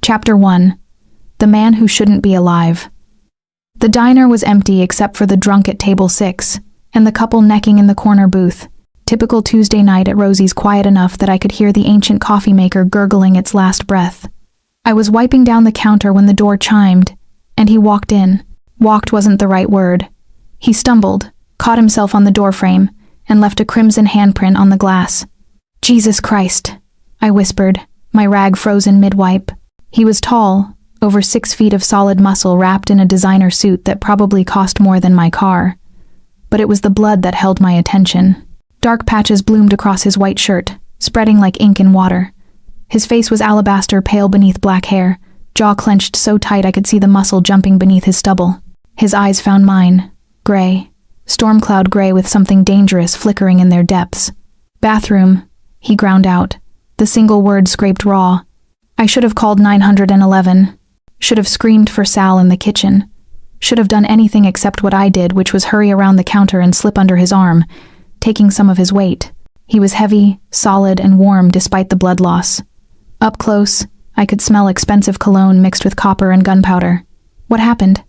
Chapter 1. The Man Who Shouldn't Be Alive. The diner was empty except for the drunk at table 6, and the couple necking in the corner booth. Typical Tuesday night at Rosie's, quiet enough that I could hear the ancient coffee maker gurgling its last breath. I was wiping down the counter when the door chimed, and he walked in. Walked wasn't the right word. He stumbled, caught himself on the doorframe, and left a crimson handprint on the glass. "Jesus Christ," I whispered, my rag frozen mid-wipe. He was tall, over 6 feet of solid muscle wrapped in a designer suit that probably cost more than my car. But it was the blood that held my attention. Dark patches bloomed across his white shirt, spreading like ink in water. His face was alabaster pale beneath black hair, jaw clenched so tight I could see the muscle jumping beneath his stubble. His eyes found mine, gray, storm cloud gray with something dangerous flickering in their depths. "Bathroom," he ground out, the single word scraped raw. I should have called 911. Should have screamed for Sal in the kitchen. Should have done anything except what I did, which was hurry around the counter and slip under his arm, taking some of his weight. He was heavy, solid, and warm despite the blood loss. Up close, I could smell expensive cologne mixed with copper and gunpowder. What happened?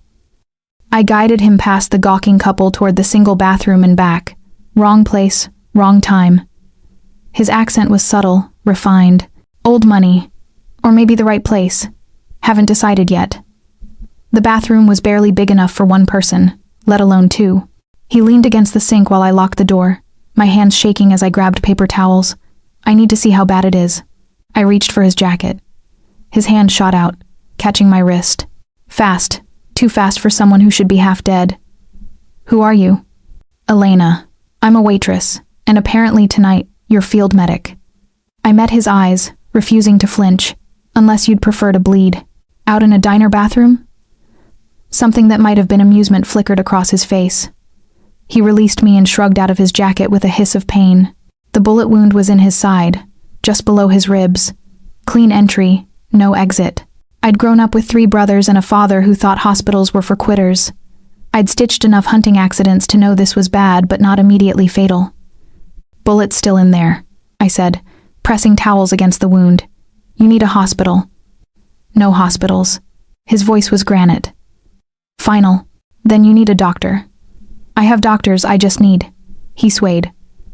I guided him past the gawking couple toward the single bathroom and back. Wrong place, wrong time. His accent was subtle, refined. Old money. Or maybe the right place. Haven't decided yet. The bathroom was barely big enough for one person, let alone two. He leaned against the sink while I locked the door, my hands shaking as I grabbed paper towels. "I need to see how bad it is." I reached for his jacket. His hand shot out, catching my wrist. Fast, too fast for someone who should be half dead. "Who are you?" "Elena. I'm a waitress, and apparently tonight, your field medic." I met his eyes, refusing to flinch. "Unless you'd prefer to bleed. Out in a diner bathroom?" Something that might have been amusement flickered across his face. He released me and shrugged out of his jacket with a hiss of pain. The bullet wound was in his side, just below his ribs. Clean entry, no exit. I'd grown up with 3 brothers and a father who thought hospitals were for quitters. I'd stitched enough hunting accidents to know this was bad but not immediately fatal. "Bullet's still in there," I said, pressing towels against the wound. "You need a hospital." "No hospitals." His voice was granite. "Final. Then you need a doctor." "I have doctors, I just need." He swayed,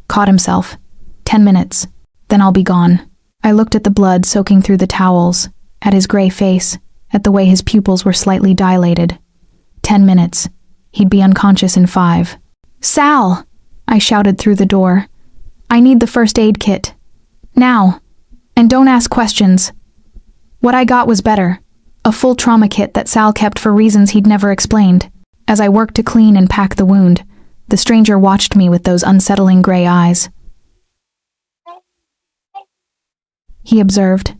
caught himself. 10 minutes. Then I'll be gone." I looked at the blood soaking through the towels, at his gray face, at the way his pupils were slightly dilated. 10 minutes. He'd be unconscious in 5. "Sal!" I shouted through the door. "I need the first aid kit. Now. And don't ask questions." What I got was better. A full trauma kit that Sal kept for reasons he'd never explained. As I worked to clean and pack the wound, the stranger watched me with those unsettling gray eyes. He observed.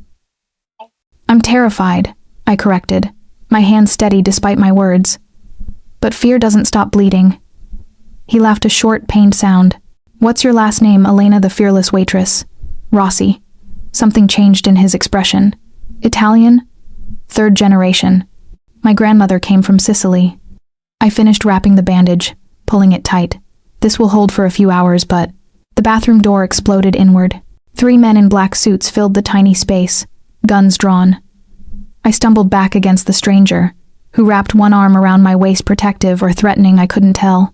"I'm terrified," I corrected, my hand steady despite my words. "But fear doesn't stop bleeding." He laughed a short, pained sound. "What's your last name, Elena the fearless waitress?" "Rossi." Something changed in his expression. "Italian?" "3rd generation. My grandmother came from Sicily." I finished wrapping the bandage, pulling it tight. "This will hold for a few hours, but..." The bathroom door exploded inward. 3 men in black suits filled the tiny space, guns drawn. I stumbled back against the stranger, who wrapped one arm around my waist, protective or threatening, I couldn't tell.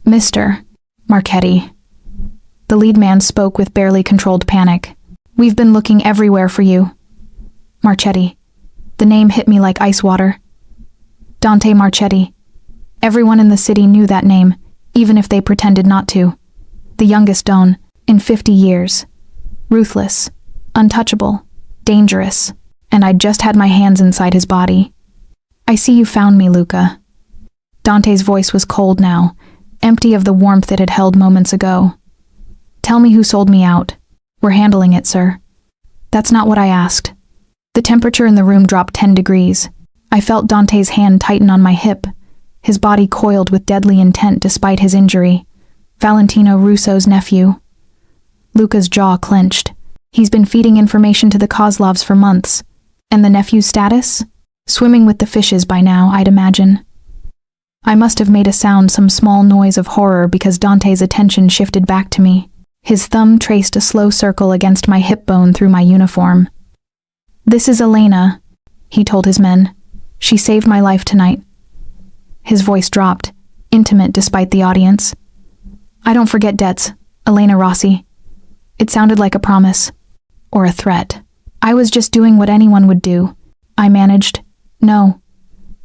"Mr. Marchetti." The lead man spoke with barely controlled panic. "We've been looking everywhere for you." Marchetti. The name hit me like ice water. Dante Marchetti. Everyone in the city knew that name, even if they pretended not to. The youngest Don, in 50 years. Ruthless, untouchable, dangerous, and I'd just had my hands inside his body. "I see you found me, Luca." Dante's voice was cold now, empty of the warmth it had held moments ago. "Tell me who sold me out." "We're handling it, sir." "That's not what I asked." The temperature in the room dropped 10 degrees. I felt Dante's hand tighten on my hip, his body coiled with deadly intent despite his injury. Valentino Russo's nephew. Luca's jaw clenched. He's been feeding information to the Kozlovs for months. And the nephew's status? Swimming with the fishes by now, I'd imagine. I must have made a sound, some small noise of horror, because Dante's attention shifted back to me. His thumb traced a slow circle against my hip bone through my uniform. "This is Elena," he told his men. She saved my life tonight. His voice dropped, intimate despite the audience. I don't forget debts, Elena Rossi. It sounded like a promise. Or a threat. I was just doing what anyone would do. I managed. No.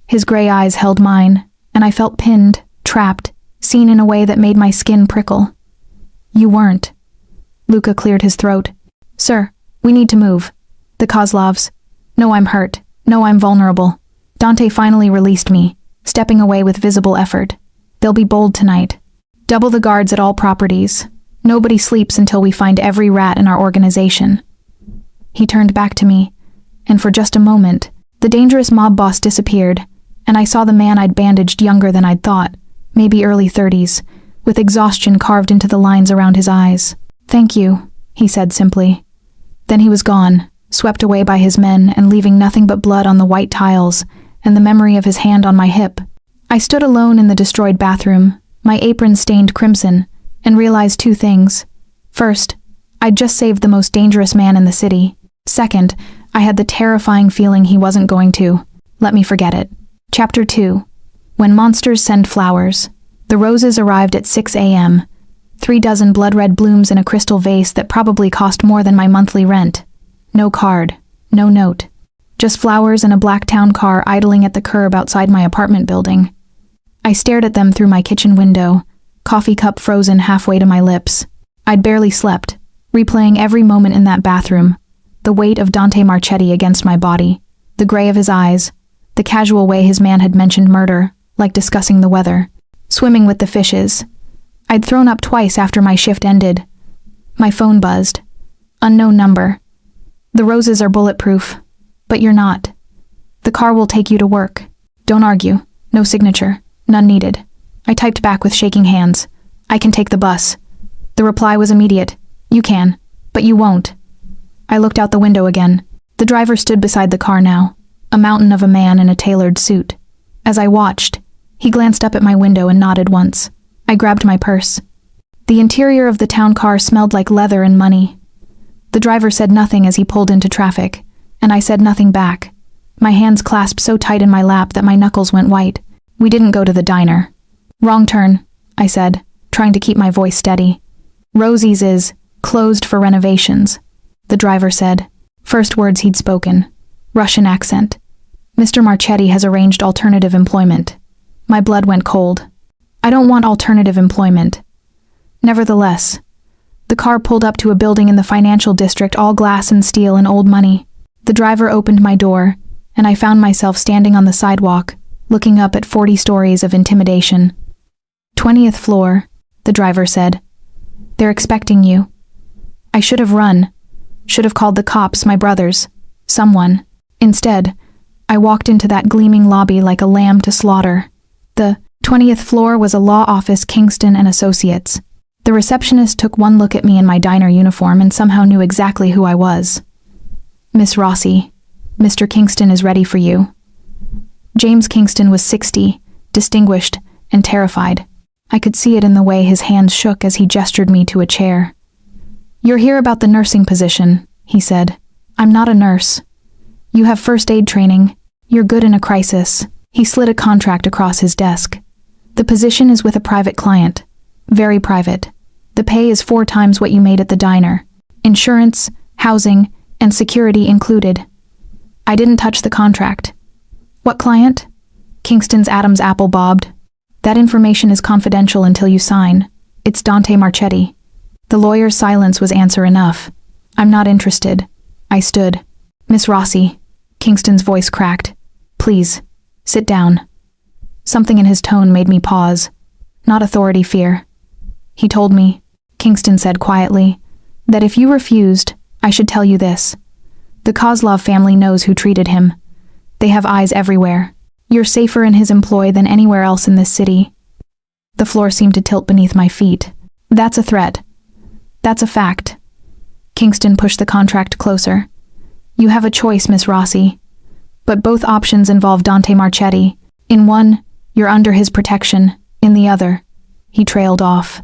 His gray eyes held mine, and I felt pinned, trapped, seen in a way that made my skin prickle. You weren't. Luca cleared his throat. Sir, we need to move. The Kozlovs. No, I'm hurt. No, I'm vulnerable. Dante finally released me, stepping away with visible effort. They'll be bold tonight. Double the guards at all properties. Nobody sleeps until we find every rat in our organization. He turned back to me, and for just a moment, the dangerous mob boss disappeared, and I saw the man I'd bandaged younger than I'd thought, maybe early 30s, with exhaustion carved into the lines around his eyes. Thank you, he said simply. Then he was gone, swept away by his men and leaving nothing but blood on the white tiles and the memory of his hand on my hip. I stood alone in the destroyed bathroom, my apron stained crimson, and realized two things. First, I'd just saved the most dangerous man in the city. Second, I had the terrifying feeling he wasn't going to let me forget it. Chapter 2. When monsters send flowers. The roses arrived at 6 a.m. 36 blood-red blooms in a crystal vase that probably cost more than my monthly rent. No card, no note. Just flowers and a black town car idling at the curb outside my apartment building. I stared at them through my kitchen window, coffee cup frozen halfway to my lips. I'd barely slept, replaying every moment in that bathroom, the weight of Dante Marchetti against my body, the gray of his eyes, the casual way his man had mentioned murder, like discussing the weather, swimming with the fishes. I'd thrown up twice after my shift ended. My phone buzzed. Unknown number. The roses are bulletproof, but you're not. The car will take you to work. Don't argue. No signature. None needed. I typed back with shaking hands. I can take the bus. The reply was immediate. You can, but you won't. I looked out the window again. The driver stood beside the car now, a mountain of a man in a tailored suit. As I watched, he glanced up at my window and nodded once. I grabbed my purse. The interior of the town car smelled like leather and money. The driver said nothing as he pulled into traffic, and I said nothing back. My hands clasped so tight in my lap that my knuckles went white. We didn't go to the diner. Wrong turn, I said, trying to keep my voice steady. Rosie's is closed for renovations, the driver said. First words he'd spoken. Russian accent. Mr. Marchetti has arranged alternative employment. My blood went cold. I don't want alternative employment. Nevertheless, the car pulled up to a building in the financial district, all glass and steel and old money. The driver opened my door, and I found myself standing on the sidewalk, looking up at 40 stories of intimidation. 20th floor, the driver said. They're expecting you. I should have run. Should have called the cops, my brothers. Someone. Instead, I walked into that gleaming lobby like a lamb to slaughter. The 20th floor was a law office, Kingston and Associates. The receptionist took one look at me in my diner uniform and somehow knew exactly who I was. Miss Rossi, Mr. Kingston is ready for you. James Kingston was 60, distinguished, and terrified. I could see it in the way his hands shook as he gestured me to a chair. You're here about the nursing position, he said. I'm not a nurse. You have first aid training. You're good in a crisis. He slid a contract across his desk. The position is with a private client. Very private. The pay is 4 times what you made at the diner. Insurance, housing, and security included. I didn't touch the contract. What client? Kingston's Adam's apple bobbed. That information is confidential until you sign. It's Dante Marchetti. The lawyer's silence was answer enough. I'm not interested. I stood. Miss Rossi. Kingston's voice cracked. Please, sit down. Something in his tone made me pause. Not authority, fear. He told me, Kingston said quietly, that if you refused, I should tell you this. The Kozlov family knows who treated him. They have eyes everywhere. You're safer in his employ than anywhere else in this city. The floor seemed to tilt beneath my feet. That's a threat. That's a fact. Kingston pushed the contract closer. You have a choice, Miss Rossi. But both options involve Dante Marchetti. In one, you're under his protection. In the other, he trailed off.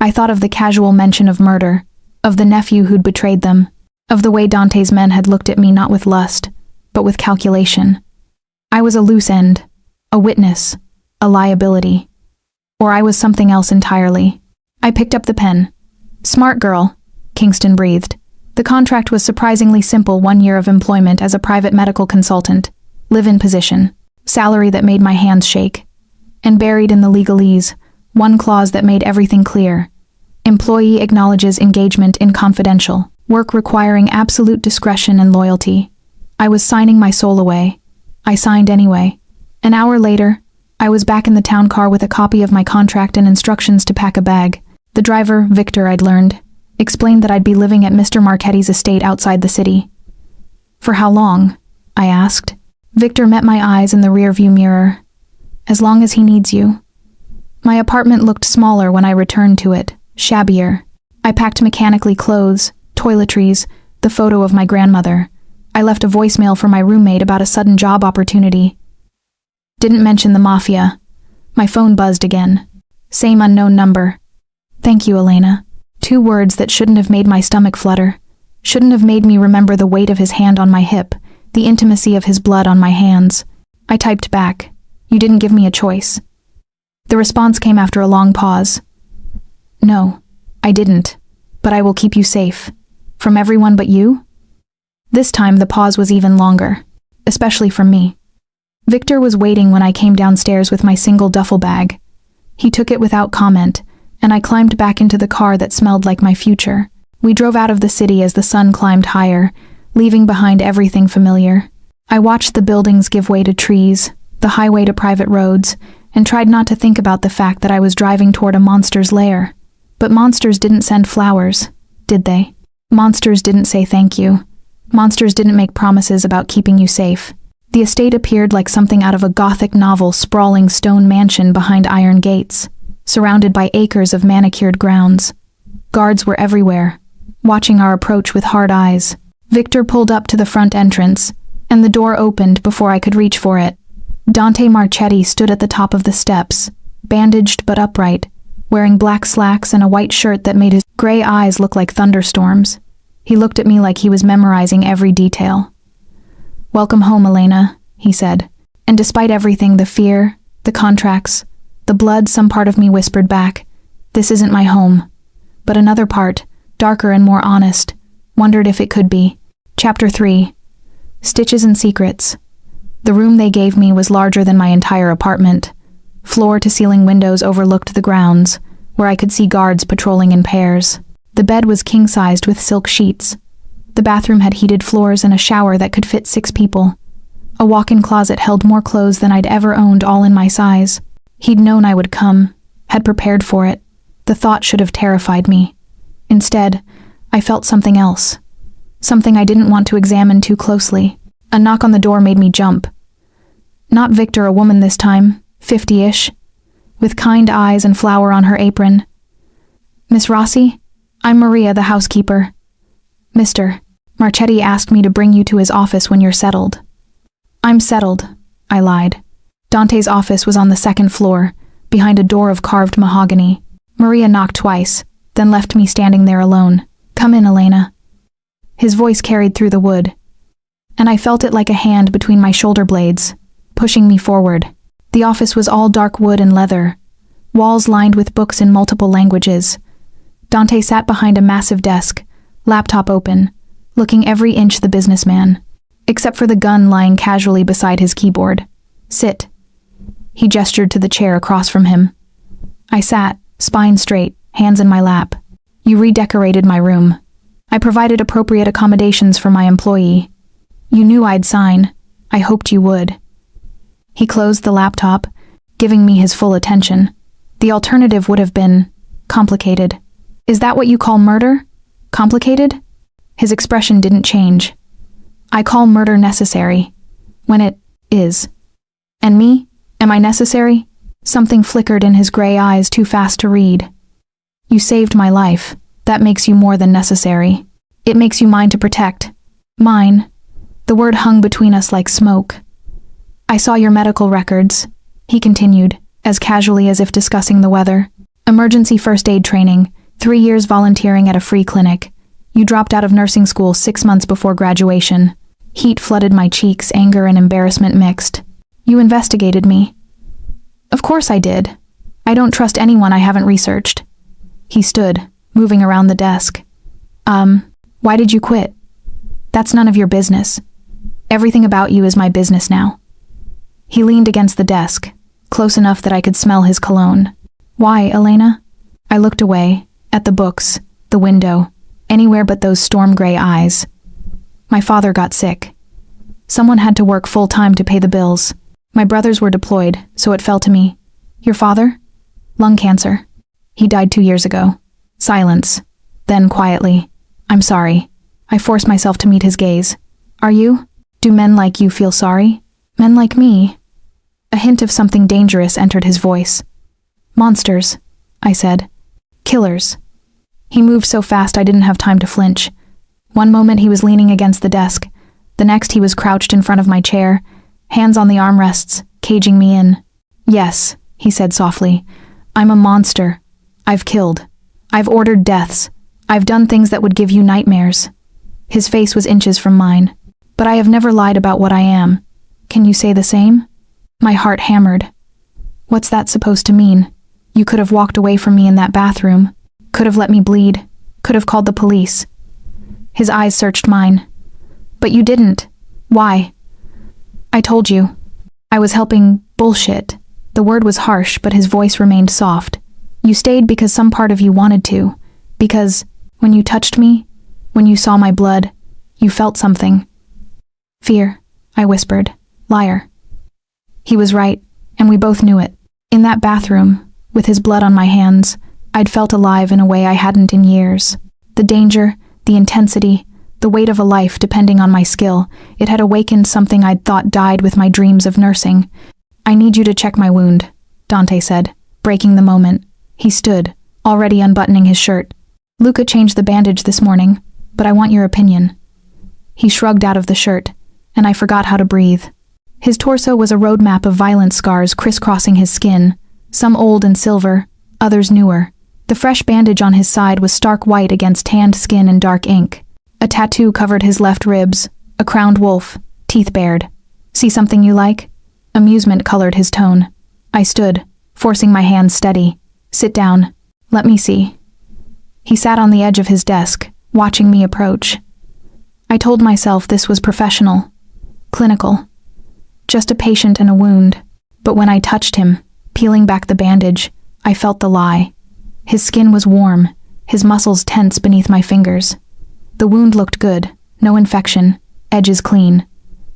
I thought of the casual mention of murder, of the nephew who'd betrayed them, of the way Dante's men had looked at me not with lust, but with calculation. I was a loose end, a witness, a liability. Or I was something else entirely. I picked up the pen. "Smart girl," Kingston breathed. The contract was surprisingly simple: 1 year of employment as a private medical consultant, live-in position, salary that made my hands shake. And buried in the legalese, one clause that made everything clear. Employee acknowledges engagement in confidential, work requiring absolute discretion and loyalty. I was signing my soul away. I signed anyway. An hour later, I was back in the town car with a copy of my contract and instructions to pack a bag. The driver, Victor, I'd learned, explained that I'd be living at Mr. Marchetti's estate outside the city. "For how long?" I asked. Victor met my eyes in the rearview mirror. "As long as he needs you." My apartment looked smaller when I returned to it, shabbier. I packed mechanically clothes, toiletries, the photo of my grandmother. I left a voicemail for my roommate about a sudden job opportunity. Didn't mention the Mafia. My phone buzzed again. Same unknown number. "Thank you, Elena." 2 words that shouldn't have made my stomach flutter. Shouldn't have made me remember the weight of his hand on my hip, the intimacy of his blood on my hands. I typed back, "You didn't give me a choice." The response came after a long pause. "No, I didn't, but I will keep you safe. From everyone but you?" This time the pause was even longer, especially from me. Victor was waiting when I came downstairs with my single duffel bag. He took it without comment, and I climbed back into the car that smelled like my future. We drove out of the city as the sun climbed higher, leaving behind everything familiar. I watched the buildings give way to trees, the highway to private roads, and tried not to think about the fact that I was driving toward a monster's lair. But monsters didn't send flowers, did they? Monsters didn't say thank you. Monsters didn't make promises about keeping you safe. The estate appeared like something out of a Gothic novel, sprawling stone mansion behind iron gates, surrounded by acres of manicured grounds. Guards were everywhere, watching our approach with hard eyes. Victor pulled up to the front entrance, and the door opened before I could reach for it. Dante Marchetti stood at the top of the steps, bandaged but upright, wearing black slacks and a white shirt that made his gray eyes look like thunderstorms. He looked at me like he was memorizing every detail. "Welcome home, Elena," he said. And despite everything, the fear, the contracts, the blood, some part of me whispered back, "This isn't my home." But another part, darker and more honest, wondered if it could be. Chapter 3. Stitches and Secrets. The room they gave me was larger than my entire apartment. Floor-to-ceiling windows overlooked the grounds, where I could see guards patrolling in pairs. The bed was king-sized with silk sheets. The bathroom had heated floors and a shower that could fit 6 people. A walk-in closet held more clothes than I'd ever owned, all in my size. He'd known I would come, had prepared for it. The thought should have terrified me. Instead, I felt something else. Something I didn't want to examine too closely. A knock on the door made me jump. Not Victor, a woman this time, 50-ish, with kind eyes and flower on her apron. "Miss Rossi? I'm Maria, the housekeeper." "Mr. Marchetti asked me to bring you to his office when you're settled." "I'm settled," I lied. Dante's office was on the 2nd floor, behind a door of carved mahogany. Maria knocked twice, then left me standing there alone. "Come in, Elena." His voice carried through the wood, and I felt it like a hand between my shoulder blades, pushing me forward. The office was all dark wood and leather, walls lined with books in multiple languages. Dante sat behind a massive desk, laptop open, looking every inch the businessman, except for the gun lying casually beside his keyboard. "Sit." He gestured to the chair across from him. I sat, spine straight, hands in my lap. "You redecorated my room. I provided appropriate accommodations for my employee. You knew I'd sign. I hoped you would." He closed the laptop, giving me his full attention. The alternative would have been complicated. "Is that what you call murder? Complicated?" His expression didn't change. "I call murder necessary, when it is." "And me? Am I necessary?" Something flickered in his gray eyes, too fast to read. "You saved my life. That makes you more than necessary. It makes you mine to protect." "Mine?" The word hung between us like smoke. "I saw your medical records," he continued, as casually as if discussing the weather. "Emergency first aid training, 3 years volunteering at a free clinic. You dropped out of nursing school 6 months before graduation. Heat flooded my cheeks, anger and embarrassment mixed. You investigated me. Of course I did. I don't trust anyone I haven't researched. He stood, moving around the desk. Why did you quit? That's none of your business. Everything about you is my business now. He leaned against the desk, close enough that I could smell his cologne. Why, Elena? I looked away, at the books, the window, anywhere but those storm-gray eyes. My father got sick. Someone had to work full-time to pay the bills. My brothers were deployed, so it fell to me. Your father? Lung cancer. He died 2 years ago. Silence. Then quietly. I'm sorry. I forced myself to meet his gaze. Are you? Do men like you feel sorry? Men like me? A hint of something dangerous entered his voice. Monsters, I said. Killers. He moved so fast I didn't have time to flinch. One moment he was leaning against the desk. The next he was crouched in front of my chair, hands on the armrests, caging me in. Yes, he said softly. I'm a monster. I've killed. I've ordered deaths. I've done things that would give you nightmares. His face was inches from mine. But I have never lied about what I am. Can you say the same? My heart hammered. What's that supposed to mean? You could have walked away from me in that bathroom. Could have let me bleed. Could have called the police. His eyes searched mine. But you didn't. Why? I told you. I was helping bullshit. The word was harsh, but his voice remained soft. You stayed because some part of you wanted to. Because, when you touched me, when you saw my blood, you felt something. Fear, I whispered. Liar. He was right, and we both knew it. In that bathroom, with his blood on my hands, I'd felt alive in a way I hadn't in years. The danger, the intensity, the weight of a life depending on my skill, it had awakened something I'd thought died with my dreams of nursing. I need you to check my wound, Dante said, breaking the moment. He stood, already unbuttoning his shirt. Luca changed the bandage this morning, but I want your opinion. He shrugged out of the shirt, and I forgot how to breathe. His torso was a roadmap of violent scars crisscrossing his skin, some old and silver, others newer. The fresh bandage on his side was stark white against tanned skin and dark ink. A tattoo covered his left ribs, a crowned wolf, teeth bared. See something you like? Amusement colored his tone. I stood, forcing my hands steady. Sit down. Let me see. He sat on the edge of his desk, watching me approach. I told myself this was professional, clinical. Just a patient and a wound. But when I touched him, peeling back the bandage, I felt the lie. His skin was warm, his muscles tense beneath my fingers. The wound looked good, no infection, edges clean.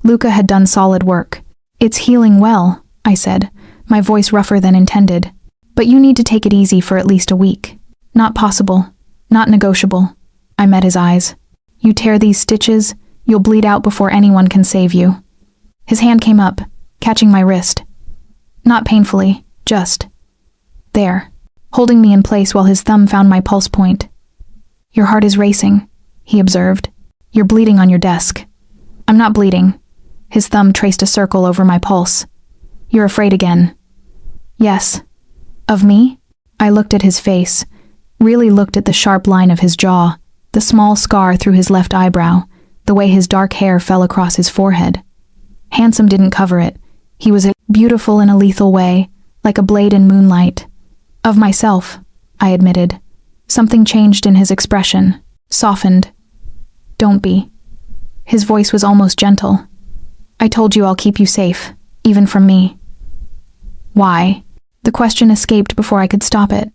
Luca had done solid work. It's healing well, I said, my voice rougher than intended. But you need to take it easy for at least a week. Not possible, not negotiable. I met his eyes. You tear these stitches, you'll bleed out before anyone can save you. His hand came up, catching my wrist. Not painfully, just there, holding me in place while his thumb found my pulse point. Your heart is racing, he observed. You're bleeding on your desk. I'm not bleeding. His thumb traced a circle over my pulse. You're afraid again. Yes. Of me? I looked at his face, really looked at the sharp line of his jaw, the small scar through his left eyebrow, the way his dark hair fell across his forehead. Handsome didn't cover it. He was beautiful in a lethal way, like a blade in moonlight. Of myself, I admitted. Something changed in his expression, softened. Don't be. His voice was almost gentle. I told you I'll keep you safe, even from me. Why? The question escaped before I could stop it.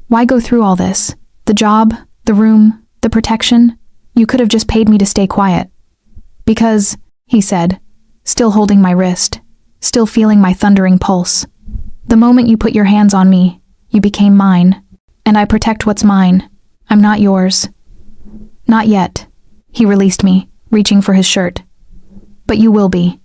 Why go through all this? The job, the room, the protection? You could have just paid me to stay quiet. Because, he said, still holding my wrist, still feeling my thundering pulse. The moment you put your hands on me, you became mine, and I protect what's mine. I'm not yours. Not yet. He released me, reaching for his shirt. But you will be.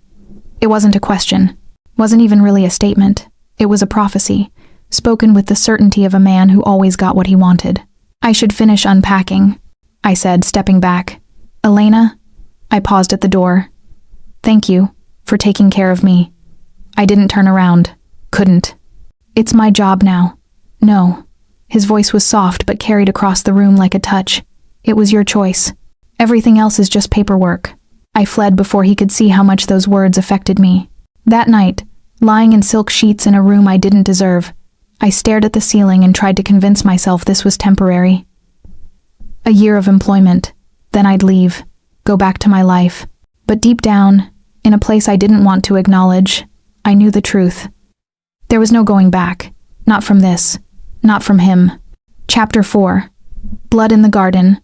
It wasn't a question. Wasn't even really a statement. It was a prophecy, spoken with the certainty of a man who always got what he wanted. I should finish unpacking, I said, stepping back. Elena? I paused at the door. Thank you for taking care of me. I didn't turn around. Couldn't. It's my job now. No. His voice was soft but carried across the room like a touch. It was your choice. Everything else is just paperwork. I fled before he could see how much those words affected me. That night, lying in silk sheets in a room I didn't deserve, I stared at the ceiling and tried to convince myself this was temporary. A year of employment, then I'd leave, go back to my life. But deep down, in a place I didn't want to acknowledge, I knew the truth. There was no going back. Not from this. Not from him. Chapter 4. Blood in the Garden.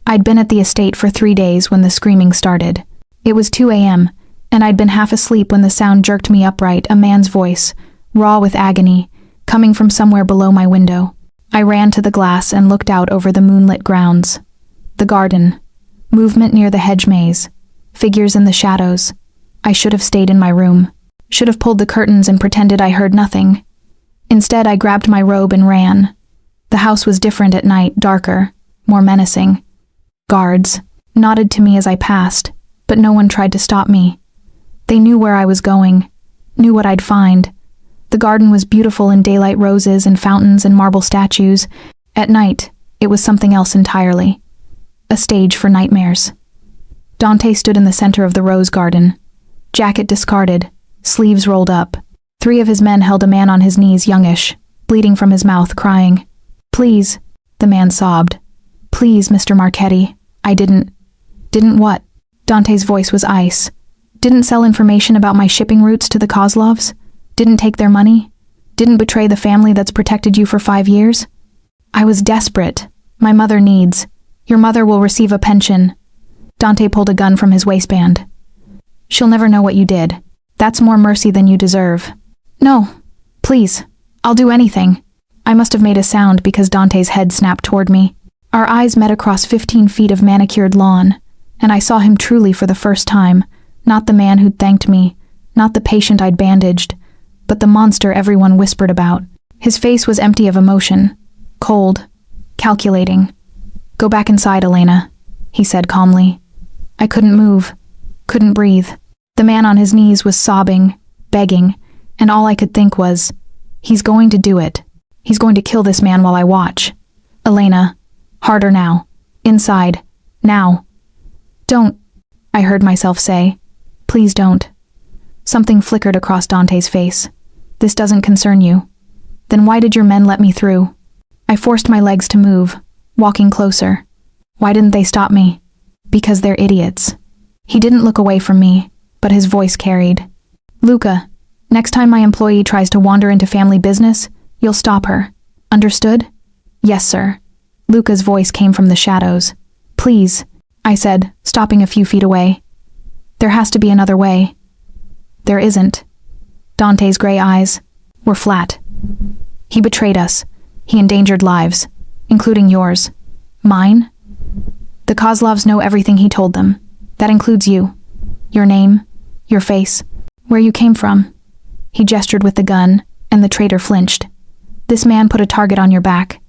I'd been at the estate for 3 days when the screaming started. It was 2 a.m., and I'd been half asleep when the sound jerked me upright, a man's voice, raw with agony, coming from somewhere below my window. I ran to the glass and looked out over the moonlit grounds. The garden. Movement near the hedge maze. Figures in the shadows. I should have stayed in my room. Should have pulled the curtains and pretended I heard nothing. Instead, I grabbed my robe and ran. The house was different at night, darker, more menacing. Guards nodded to me as I passed, but no one tried to stop me. They knew where I was going, knew what I'd find. The garden was beautiful in daylight, roses and fountains and marble statues. At night, it was something else entirely. A stage for nightmares. Dante stood in the center of the rose garden. Jacket discarded, sleeves rolled up. 3 of his men held a man on his knees, youngish, bleeding from his mouth, crying. "Please," the man sobbed. "Please, Mr. Marchetti, I didn't what?" Dante's voice was ice. "Didn't sell information about my shipping routes to the Kozlovs? Didn't take their money? Didn't betray the family that's protected you for 5 years? I was desperate. My mother needs. Your mother will receive a pension." Dante pulled a gun from his waistband. "She'll never know what you did. That's more mercy than you deserve." "No, please, I'll do anything." I must have made a sound because Dante's head snapped toward me. Our eyes met across 15 feet of manicured lawn, and I saw him truly for the first time, not the man who'd thanked me, not the patient I'd bandaged, but the monster everyone whispered about. His face was empty of emotion, cold, calculating. "Go back inside, Elena," he said calmly. I couldn't move, couldn't breathe. The man on his knees was sobbing, begging, and all I could think was, he's going to do it. He's going to kill this man while I watch. "Elena, harder now. Inside. Now." "Don't," I heard myself say. "Please don't." Something flickered across Dante's face. "This doesn't concern you. Then why did your men let me through?" I forced my legs to move, walking closer. Why didn't they stop me? Because they're idiots. He didn't look away from me, but his voice carried. "Luca, next time my employee tries to wander into family business, you'll stop her. Understood?" "Yes, sir." Luca's voice came from the shadows. "Please," I said, stopping a few feet away. "There has to be another way." "There isn't." Dante's gray eyes were flat. "He betrayed us. He endangered lives, including yours. Mine? The Kozlovs know everything he told them. That includes you. Your name, your face, where you came from." He gestured with the gun, and the traitor flinched. "This man put a target on your back."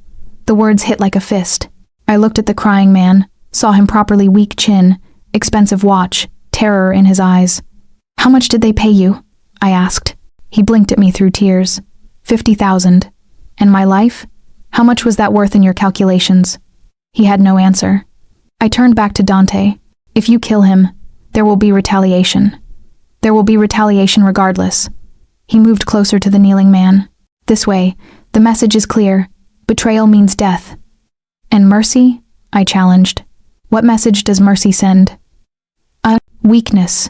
The words hit like a fist. I looked at the crying man, saw him properly weak chin, expensive watch, terror in his eyes. "How much did they pay you?" I asked. He blinked at me through tears. 50,000. "And my life? How much was that worth in your calculations?" He had no answer. I turned back to Dante. "If you kill him, there will be retaliation. There will be retaliation regardless." He moved closer to the kneeling man. "This way, the message is clear. Betrayal means death." "And mercy?" I challenged. "What message does mercy send?" Weakness.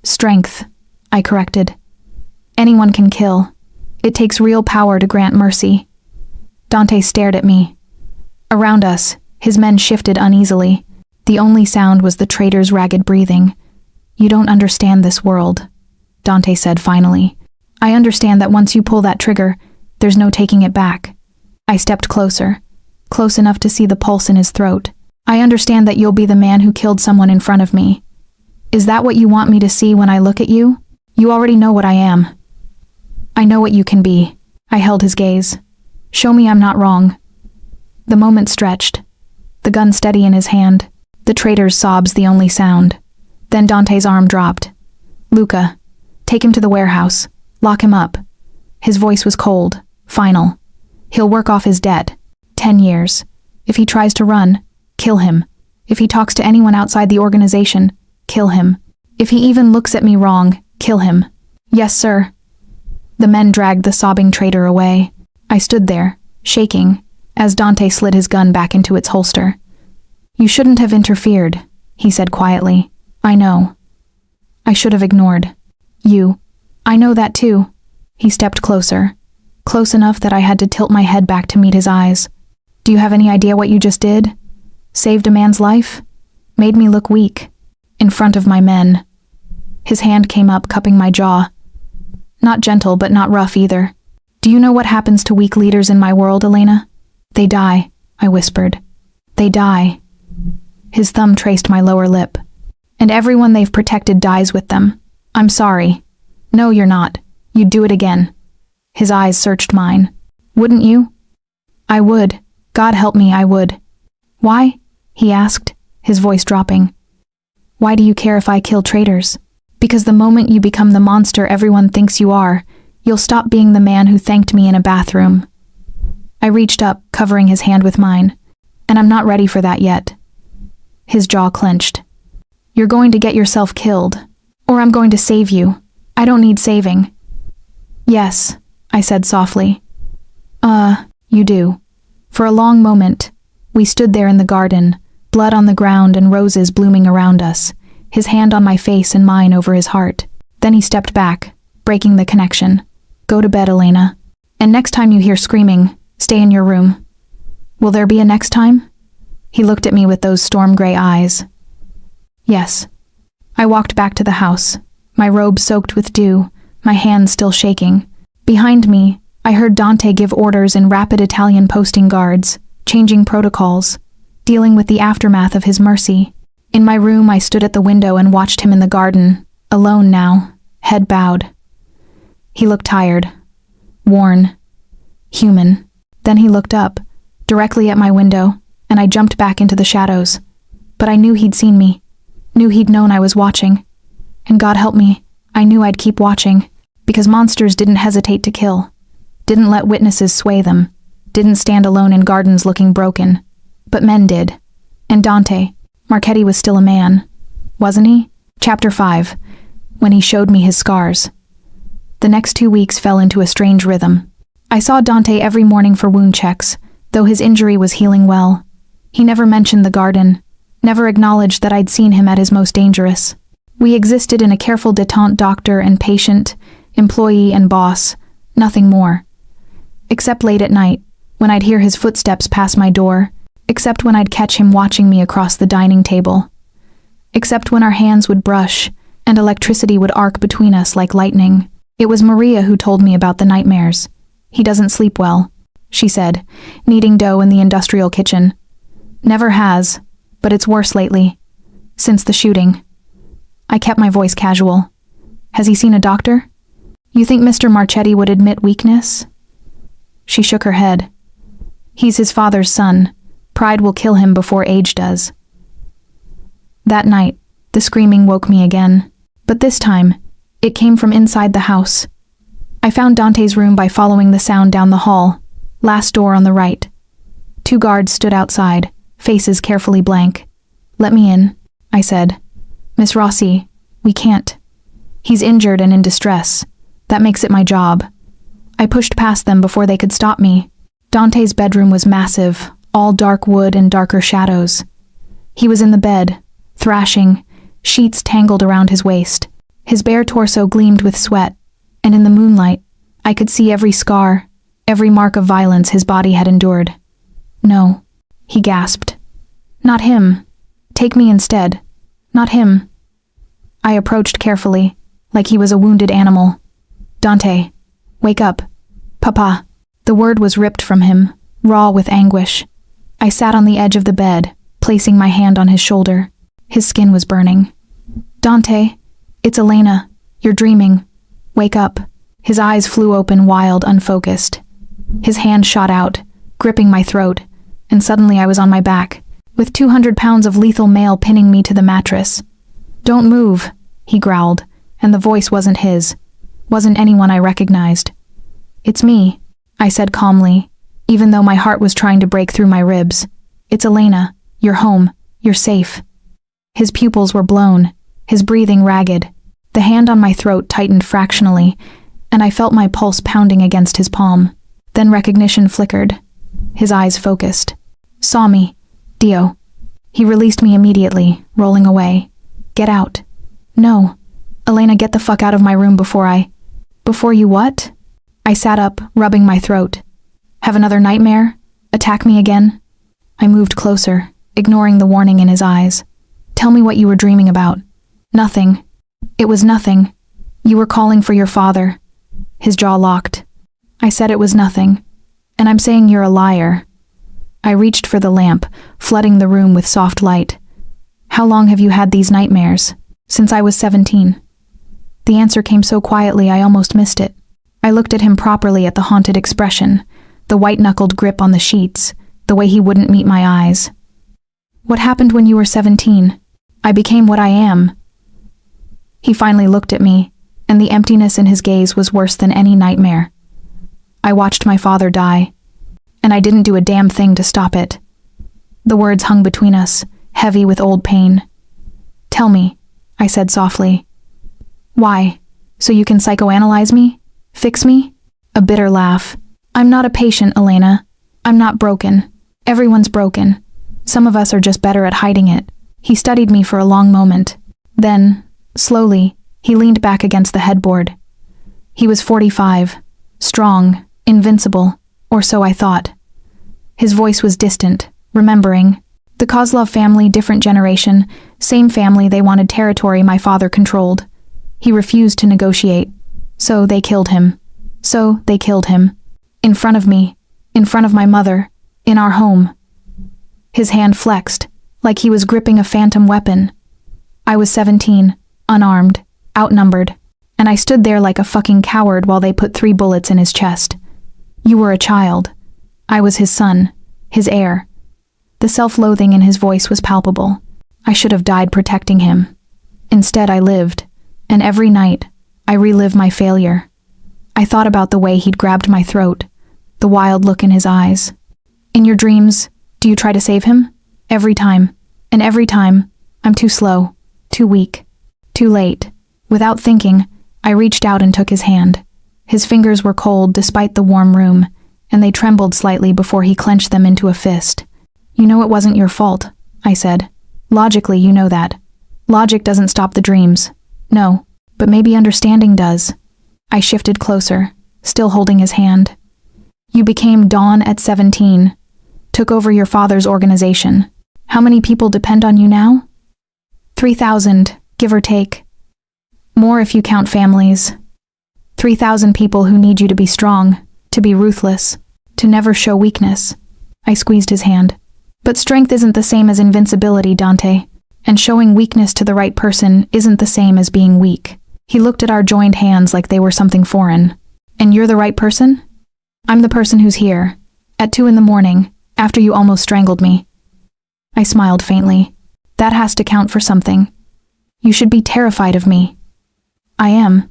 "Strength," I corrected. "Anyone can kill. It takes real power to grant mercy." Dante stared at me. Around us, his men shifted uneasily. The only sound was the traitor's ragged breathing. "You don't understand this world," Dante said finally. "I understand that once you pull that trigger, there's no taking it back." I stepped closer, close enough to see the pulse in his throat. "I understand that you'll be the man who killed someone in front of me. Is that what you want me to see when I look at you? You already know what I am." "I know what you can be." I held his gaze. "Show me I'm not wrong." The moment stretched, the gun steady in his hand, the traitor's sobs the only sound. Then Dante's arm dropped. "Luca, take him to the warehouse. Lock him up." His voice was cold, final. "He'll work off his debt. 10 years. If he tries to run, kill him. If he talks to anyone outside the organization, kill him. If he even looks at me wrong, kill him. Yes, sir. The men dragged the sobbing traitor away. I stood there, shaking, as Dante slid his gun back into its holster. You shouldn't have interfered, he said quietly. I know. I should have ignored. You. I know that too. He stepped closer, close enough that I had to tilt my head back to meet his eyes. Do you have any idea what you just did? Saved a man's life? Made me look weak. In front of my men. His hand came up, cupping my jaw. Not gentle, but not rough either. Do you know what happens to weak leaders in my world, Elena? They die, I whispered. They die. His thumb traced my lower lip. And everyone they've protected dies with them. I'm sorry. No, you're not. You'd do it again. His eyes searched mine. Wouldn't you? I would. God help me, I would. Why? He asked, his voice dropping. Why do you care if I kill traitors? Because the moment you become the monster everyone thinks you are, you'll stop being the man who thanked me in a bathroom. I reached up, covering his hand with mine. And I'm not ready for that yet. His jaw clenched. You're going to get yourself killed. Or I'm going to save you. I don't need saving. Yes, I said softly. You do. For a long moment, we stood there in the garden, blood on the ground and roses blooming around us, his hand on my face and mine over his heart. Then he stepped back, breaking the connection. Go to bed, Elena. And next time you hear screaming, stay in your room. Will there be a next time? He looked at me with those storm-gray eyes. Yes. I walked back to the house, my robe soaked with dew, my hands still shaking. Behind me, I heard Dante give orders in rapid Italian posting guards, changing protocols, dealing with the aftermath of his mercy. In my room, I stood at the window and watched him in the garden, alone now, head bowed. He looked tired, worn, human. Then he looked up, directly at my window, and I jumped back into the shadows. But I knew he'd seen me, knew he'd known I was watching. And God help me, I knew I'd keep watching, because monsters didn't hesitate to kill, didn't let witnesses sway them, didn't stand alone in gardens looking broken. But men did. And Dante, Marchetti was still a man, wasn't he? Chapter 5, when he showed me his scars. The next 2 weeks fell into a strange rhythm. I saw Dante every morning for wound checks, though his injury was healing well. He never mentioned the garden, never acknowledged that I'd seen him at his most dangerous. We existed in a careful detente, doctor and patient, employee and boss, nothing more. Except late at night, when I'd hear his footsteps pass my door, except when I'd catch him watching me across the dining table, except when our hands would brush and electricity would arc between us like lightning. It was Maria who told me about the nightmares. He doesn't sleep well, she said, kneading dough in the industrial kitchen. Never has, but it's worse lately, since the shooting. I kept my voice casual. Has he seen a doctor? You think Mr. Marchetti would admit weakness? She shook her head. He's his father's son. Pride will kill him before age does. That night, the screaming woke me again. But this time, it came from inside the house. I found Dante's room by following the sound down the hall, last door on the right. 2 guards stood outside, faces carefully blank. Let me in, I said. Miss Rossi, we can't. He's injured and in distress. That makes it my job. I pushed past them before they could stop me. Dante's bedroom was massive, all dark wood and darker shadows. He was in the bed, thrashing, sheets tangled around his waist. His bare torso gleamed with sweat, and in the moonlight, I could see every scar, every mark of violence his body had endured. No, he gasped. Not him. Take me instead. Not him. I approached carefully, like he was a wounded animal. Dante, wake up. Papa. The word was ripped from him, raw with anguish. I sat on the edge of the bed, placing my hand on his shoulder. His skin was burning. Dante, it's Elena. You're dreaming. Wake up. His eyes flew open, wild, unfocused. His hand shot out, gripping my throat, and suddenly I was on my back, with 200 pounds of lethal mail pinning me to the mattress. Don't move, he growled, and the voice wasn't his. Wasn't anyone I recognized. It's me, I said calmly, even though my heart was trying to break through my ribs. It's Elena. You're home. You're safe. His pupils were blown, his breathing ragged. The hand on my throat tightened fractionally, and I felt my pulse pounding against his palm. Then recognition flickered. His eyes focused. Saw me. Dio. He released me immediately, rolling away. Get out. No. Elena, get the fuck out of my room Before you what? I sat up, rubbing my throat. Have another nightmare? Attack me again? I moved closer, ignoring the warning in his eyes. Tell me what you were dreaming about. Nothing. It was nothing. You were calling for your father. His jaw locked. I said it was nothing. And I'm saying you're a liar. I reached for the lamp, flooding the room with soft light. How long have you had these nightmares? Since I was 17. The answer came so quietly I almost missed it. I looked at him properly at the haunted expression, the white-knuckled grip on the sheets, the way he wouldn't meet my eyes. What happened when you were 17? I became what I am. He finally looked at me, and the emptiness in his gaze was worse than any nightmare. I watched my father die, and I didn't do a damn thing to stop it. The words hung between us, heavy with old pain. Tell me, I said softly. Why? So you can psychoanalyze me? Fix me? A bitter laugh. I'm not a patient, Elena. I'm not broken. Everyone's broken. Some of us are just better at hiding it. He studied me for a long moment. Then, slowly, he leaned back against the headboard. He was 45, strong, invincible, or so I thought. His voice was distant, remembering. The Kozlov family, different generation, same family, they wanted territory my father controlled. He refused to negotiate. So they killed him. In front of me, in front of my mother, in our home. His hand flexed, like he was gripping a phantom weapon. I was 17, unarmed, outnumbered, and I stood there like a fucking coward while they put 3 bullets in his chest. You were a child. I was his son, his heir. The self-loathing in his voice was palpable. I should have died protecting him. Instead, I lived, and every night, I relive my failure. I thought about the way he'd grabbed my throat, the wild look in his eyes. In your dreams, do you try to save him? Every time. And every time, I'm too slow, too weak, too late. Without thinking, I reached out and took his hand. His fingers were cold despite the warm room, and they trembled slightly before he clenched them into a fist. You know it wasn't your fault, I said. Logically, you know that. Logic doesn't stop the dreams. No. But maybe understanding does. I shifted closer, still holding his hand. You became Dawn at 17. Took over your father's organization. How many people depend on you now? 3,000, give or take. More if you count families. 3,000 people who need you to be strong, to be ruthless, to never show weakness. I squeezed his hand. But strength isn't the same as invincibility, Dante. And showing weakness to the right person isn't the same as being weak. He looked at our joined hands like they were something foreign. And you're the right person? I'm the person who's here. At 2 a.m, after you almost strangled me. I smiled faintly. That has to count for something. You should be terrified of me. I am.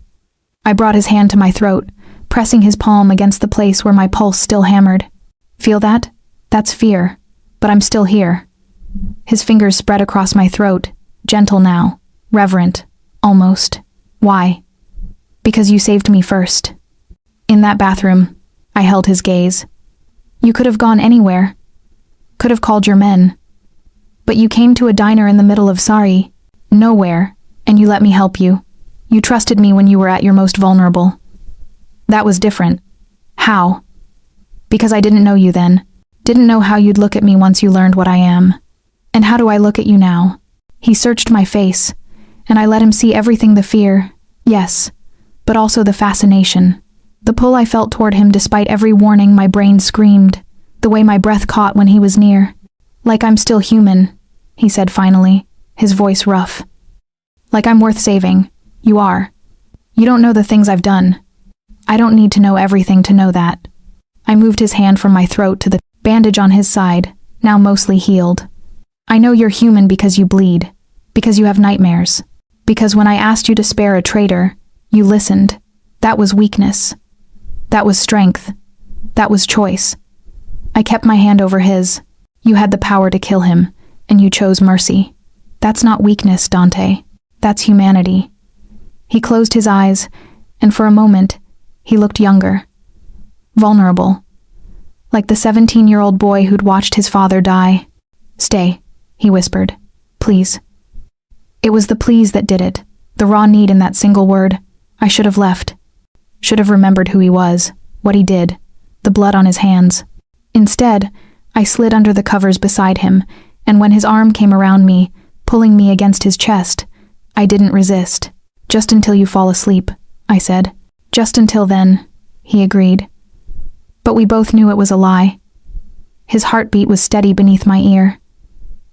I brought his hand to my throat, pressing his palm against the place where my pulse still hammered. Feel that? That's fear. But I'm still here. His fingers spread across my throat, gentle now, reverent, almost. Why? Because you saved me first. In that bathroom, I held his gaze. You could have gone anywhere. Could have called your men. But you came to a diner in the middle of nowhere, and you let me help you. You trusted me when you were at your most vulnerable. That was different. How? Because I didn't know you then. Didn't know how you'd look at me once you learned what I am. And how do I look at you now? He searched my face, and I let him see everything, the fear, yes, but also the fascination. The pull I felt toward him despite every warning my brain screamed, the way my breath caught when he was near. Like I'm still human, he said finally, his voice rough. Like I'm worth saving. You are. You don't know the things I've done. I don't need to know everything to know that. I moved his hand from my throat to the bandage on his side, now mostly healed. I know you're human because you bleed, because you have nightmares, because when I asked you to spare a traitor, you listened. That was weakness. That was strength. That was choice. I kept my hand over his. You had the power to kill him, and you chose mercy. That's not weakness, Dante. That's humanity. He closed his eyes, and for a moment, he looked younger. Vulnerable. Like the 17-year-old boy who'd watched his father die. Stay, he whispered. Please. It was the please that did it, the raw need in that single word. I should have left. Should have remembered who he was, what he did, the blood on his hands. Instead, I slid under the covers beside him, and when his arm came around me, pulling me against his chest, I didn't resist. Just until you fall asleep, I said. Just until then, he agreed. But we both knew it was a lie. His heartbeat was steady beneath my ear.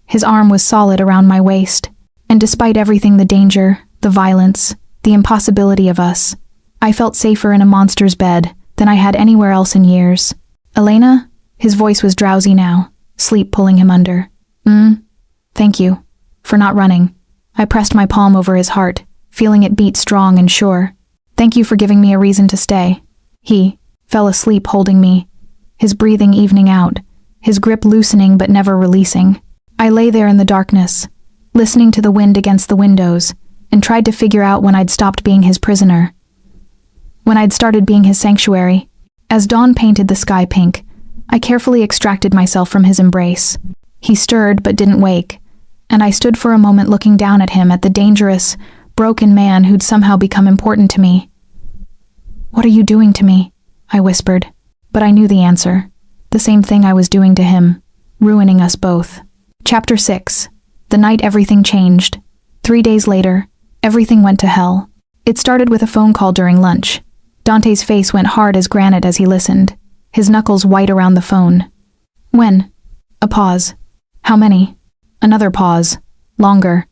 His arm was solid around my waist, and despite everything, the danger, the violence, the impossibility of us, I felt safer in a monster's bed than I had anywhere else in years. Elena? His voice was drowsy now, sleep pulling him under. Thank you. For not running. I pressed my palm over his heart, feeling it beat strong and sure. Thank you for giving me a reason to stay. He fell asleep holding me, his breathing evening out, his grip loosening but never releasing. I lay there in the darkness, listening to the wind against the windows, and tried to figure out when I'd stopped being his prisoner. When I'd started being his sanctuary. As dawn painted the sky pink, I carefully extracted myself from his embrace. He stirred but didn't wake, and I stood for a moment looking down at him, at the dangerous, broken man who'd somehow become important to me. What are you doing to me? I whispered, but I knew the answer. The same thing I was doing to him, ruining us both. Chapter 6. The night everything changed. 3 days later, everything went to hell. It started with a phone call during lunch. Dante's face went hard as granite as he listened, his knuckles white around the phone. When? A pause. How many? Another pause. Longer.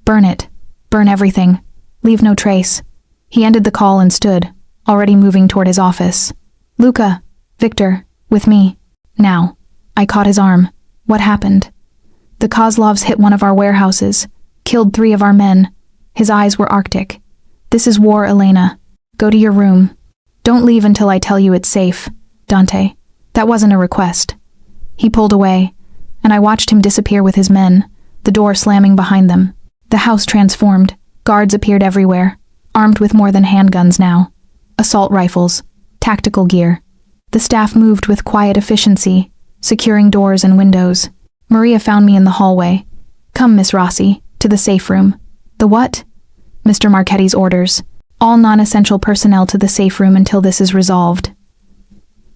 Burn it. Burn everything. Leave no trace. He ended the call and stood, already moving toward his office. Luca. Victor. With me. Now. I caught his arm. What happened? The Kozlovs hit one of our warehouses. Killed 3 of our men. His eyes were arctic. This is war, Elena. Go to your room. Don't leave until I tell you it's safe. Dante. That wasn't a request. He pulled away, and I watched him disappear with his men, the door slamming behind them. The house transformed. Guards appeared everywhere, armed with more than handguns now. Assault rifles, tactical gear. The staff moved with quiet efficiency, securing doors and windows. Maria found me in the hallway. Come, Miss Rossi, to the safe room. The what? Mr. Marchetti's orders. All non-essential personnel to the safe room until this is resolved.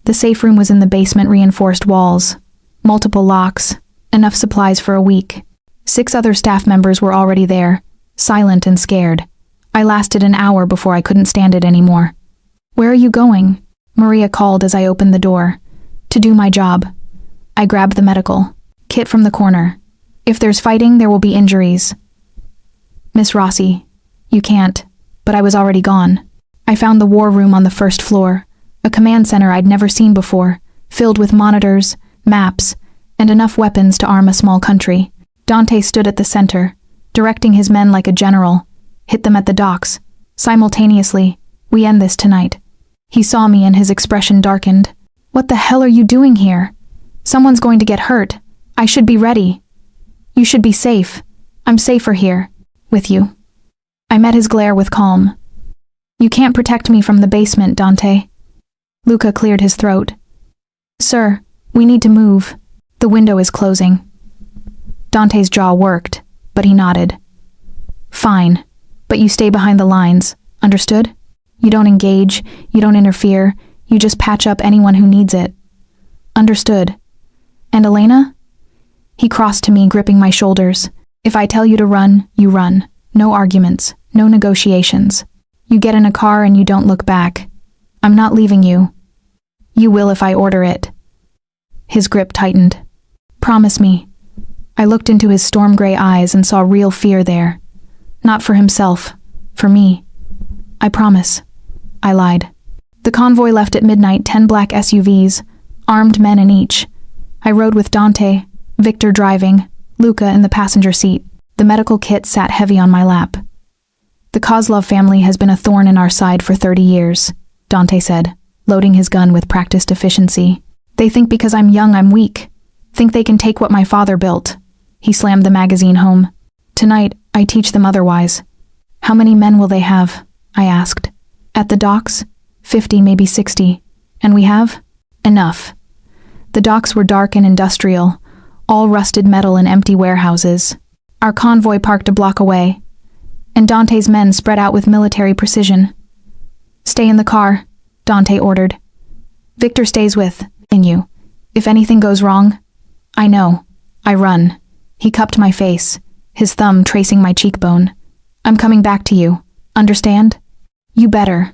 The safe room was in the basement, reinforced walls. Multiple locks. Enough supplies for a week. 6 other staff members were already there, silent and scared. I lasted an hour before I couldn't stand it anymore. Where are you going? Maria called as I opened the door. To do my job. I grabbed the medical kit from the corner. If there's fighting, there will be injuries. Miss Rossi, you can't, but I was already gone. I found the war room on the 1st floor, a command center I'd never seen before, filled with monitors, maps, and enough weapons to arm a small country. Dante stood at the center, directing his men like a general. Hit them at the docks. Simultaneously, we end this tonight. He saw me and his expression darkened. What the hell are you doing here? Someone's going to get hurt. I should be ready. You should be safe. I'm safer here. With you. I met his glare with calm. You can't protect me from the basement, Dante. Luca cleared his throat. Sir, we need to move. The window is closing. Dante's jaw worked, but he nodded. Fine, but you stay behind the lines, understood? You don't engage, you don't interfere, you just patch up anyone who needs it. Understood. And Elena? He crossed to me, gripping my shoulders. If I tell you to run, you run. No arguments, no negotiations. You get in a car and you don't look back. I'm not leaving you. You will if I order it. His grip tightened. Promise me. I looked into his storm gray eyes and saw real fear there. Not for himself, for me. I promise. I lied. The convoy left at midnight, 10 black SUVs, armed men in each. I rode with Dante, Victor driving, Luca in the passenger seat. The medical kit sat heavy on my lap. The Kozlov family has been a thorn in our side for 30 years, Dante said, loading his gun with practiced efficiency. They think because I'm young I'm weak. Think they can take what my father built. He slammed the magazine home. Tonight, I teach them otherwise. How many men will they have? I asked. At the docks? 50, maybe 60. And we have? Enough. The docks were dark and industrial, all rusted metal and empty warehouses. Our convoy parked a block away, and Dante's men spread out with military precision. Stay in the car, Dante ordered. Victor stays with you. If anything goes wrong, I know. I run. He cupped my face, his thumb tracing my cheekbone. I'm coming back to you. Understand? You better.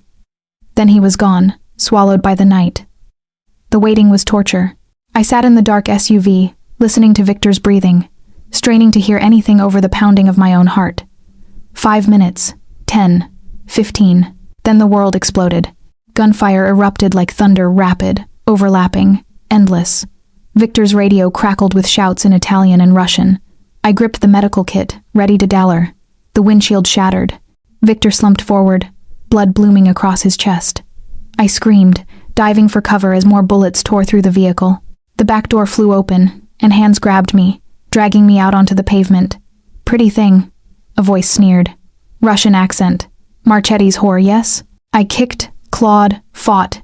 Then he was gone, swallowed by the night. The waiting was torture. I sat in the dark SUV, listening to Victor's breathing, straining to hear anything over the pounding of my own heart. 5 minutes, 10, 15, then the world exploded. Gunfire erupted like thunder, rapid, overlapping, endless. Victor's radio crackled with shouts in Italian and Russian. I gripped the medical kit, ready to dollar. The windshield shattered. Victor slumped forward, blood blooming across his chest. I screamed, diving for cover as more bullets tore through the vehicle. The back door flew open, and hands grabbed me, dragging me out onto the pavement. Pretty thing, a voice sneered. Russian accent. Marchetti's whore, yes? I kicked, clawed, fought,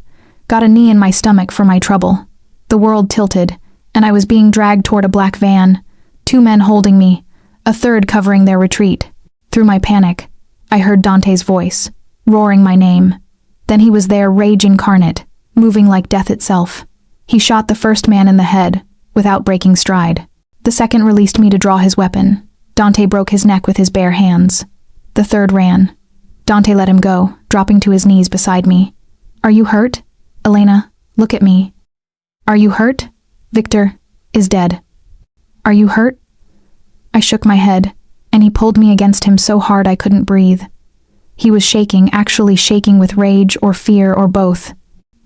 got a knee in my stomach for my trouble. The world tilted, and I was being dragged toward a black van, 2 men holding me, a third covering their retreat. Through my panic, I heard Dante's voice, roaring my name. Then he was there, rage incarnate, moving like death itself. He shot the first man in the head, without breaking stride. The second released me to draw his weapon. Dante broke his neck with his bare hands. The third ran. Dante let him go, dropping to his knees beside me. Are you hurt? Elena, look at me. Are you hurt? Victor is dead. Are you hurt? I shook my head, and he pulled me against him so hard I couldn't breathe. He was shaking, actually shaking with rage or fear or both.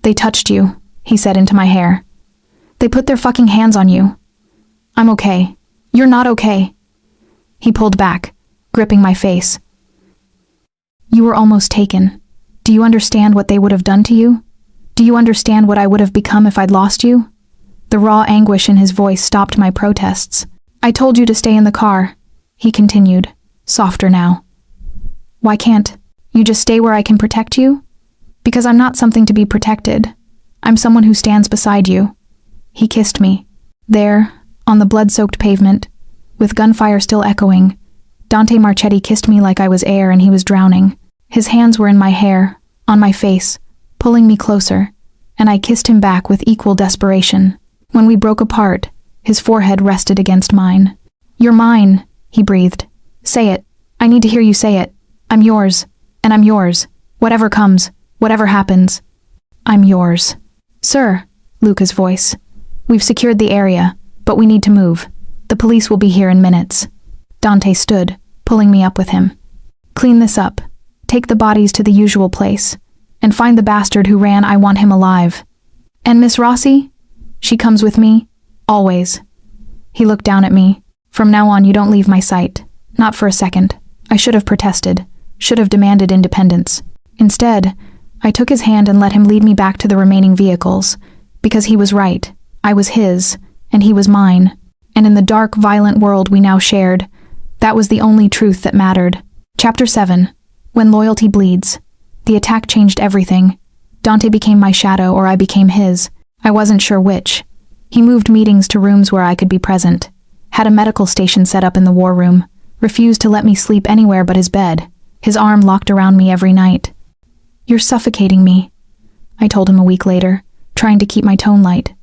They touched you, he said into my hair. They put their fucking hands on you. I'm okay. You're not okay. He pulled back, gripping my face. You were almost taken. Do you understand what they would have done to you? Do you understand what I would have become if I'd lost you? The raw anguish in his voice stopped my protests. I told you to stay in the car, he continued, softer now. Why can't you just stay where I can protect you? Because I'm not something to be protected. I'm someone who stands beside you. He kissed me. There, on the blood-soaked pavement, with gunfire still echoing, Dante Marchetti kissed me like I was air and he was drowning. His hands were in my hair, on my face, pulling me closer, and I kissed him back with equal desperation. When we broke apart, his forehead rested against mine. You're mine, he breathed. Say it. I need to hear you say it. I'm yours, and I'm yours. Whatever comes, whatever happens. I'm yours. Sir, Luca's voice. We've secured the area, but we need to move. The police will be here in minutes. Dante stood, pulling me up with him. Clean this up. Take the bodies to the usual place. And find the bastard who ran. I want him alive. And Miss Rossi? She comes with me. Always. He looked down at me. From now on, you don't leave my sight. Not for a second. I should have protested. Should have demanded independence. Instead, I took his hand and let him lead me back to the remaining vehicles. Because he was right. I was his, and he was mine. And in the dark, violent world we now shared, that was the only truth that mattered. Chapter 7. When loyalty bleeds. The attack changed everything. Dante became my shadow, or I became his. I wasn't sure which. He moved meetings to rooms where I could be present. Had a medical station set up in the war room. Refused to let me sleep anywhere but his bed. His arm locked around me every night. You're suffocating me, I told him a week later, trying to keep my tone light.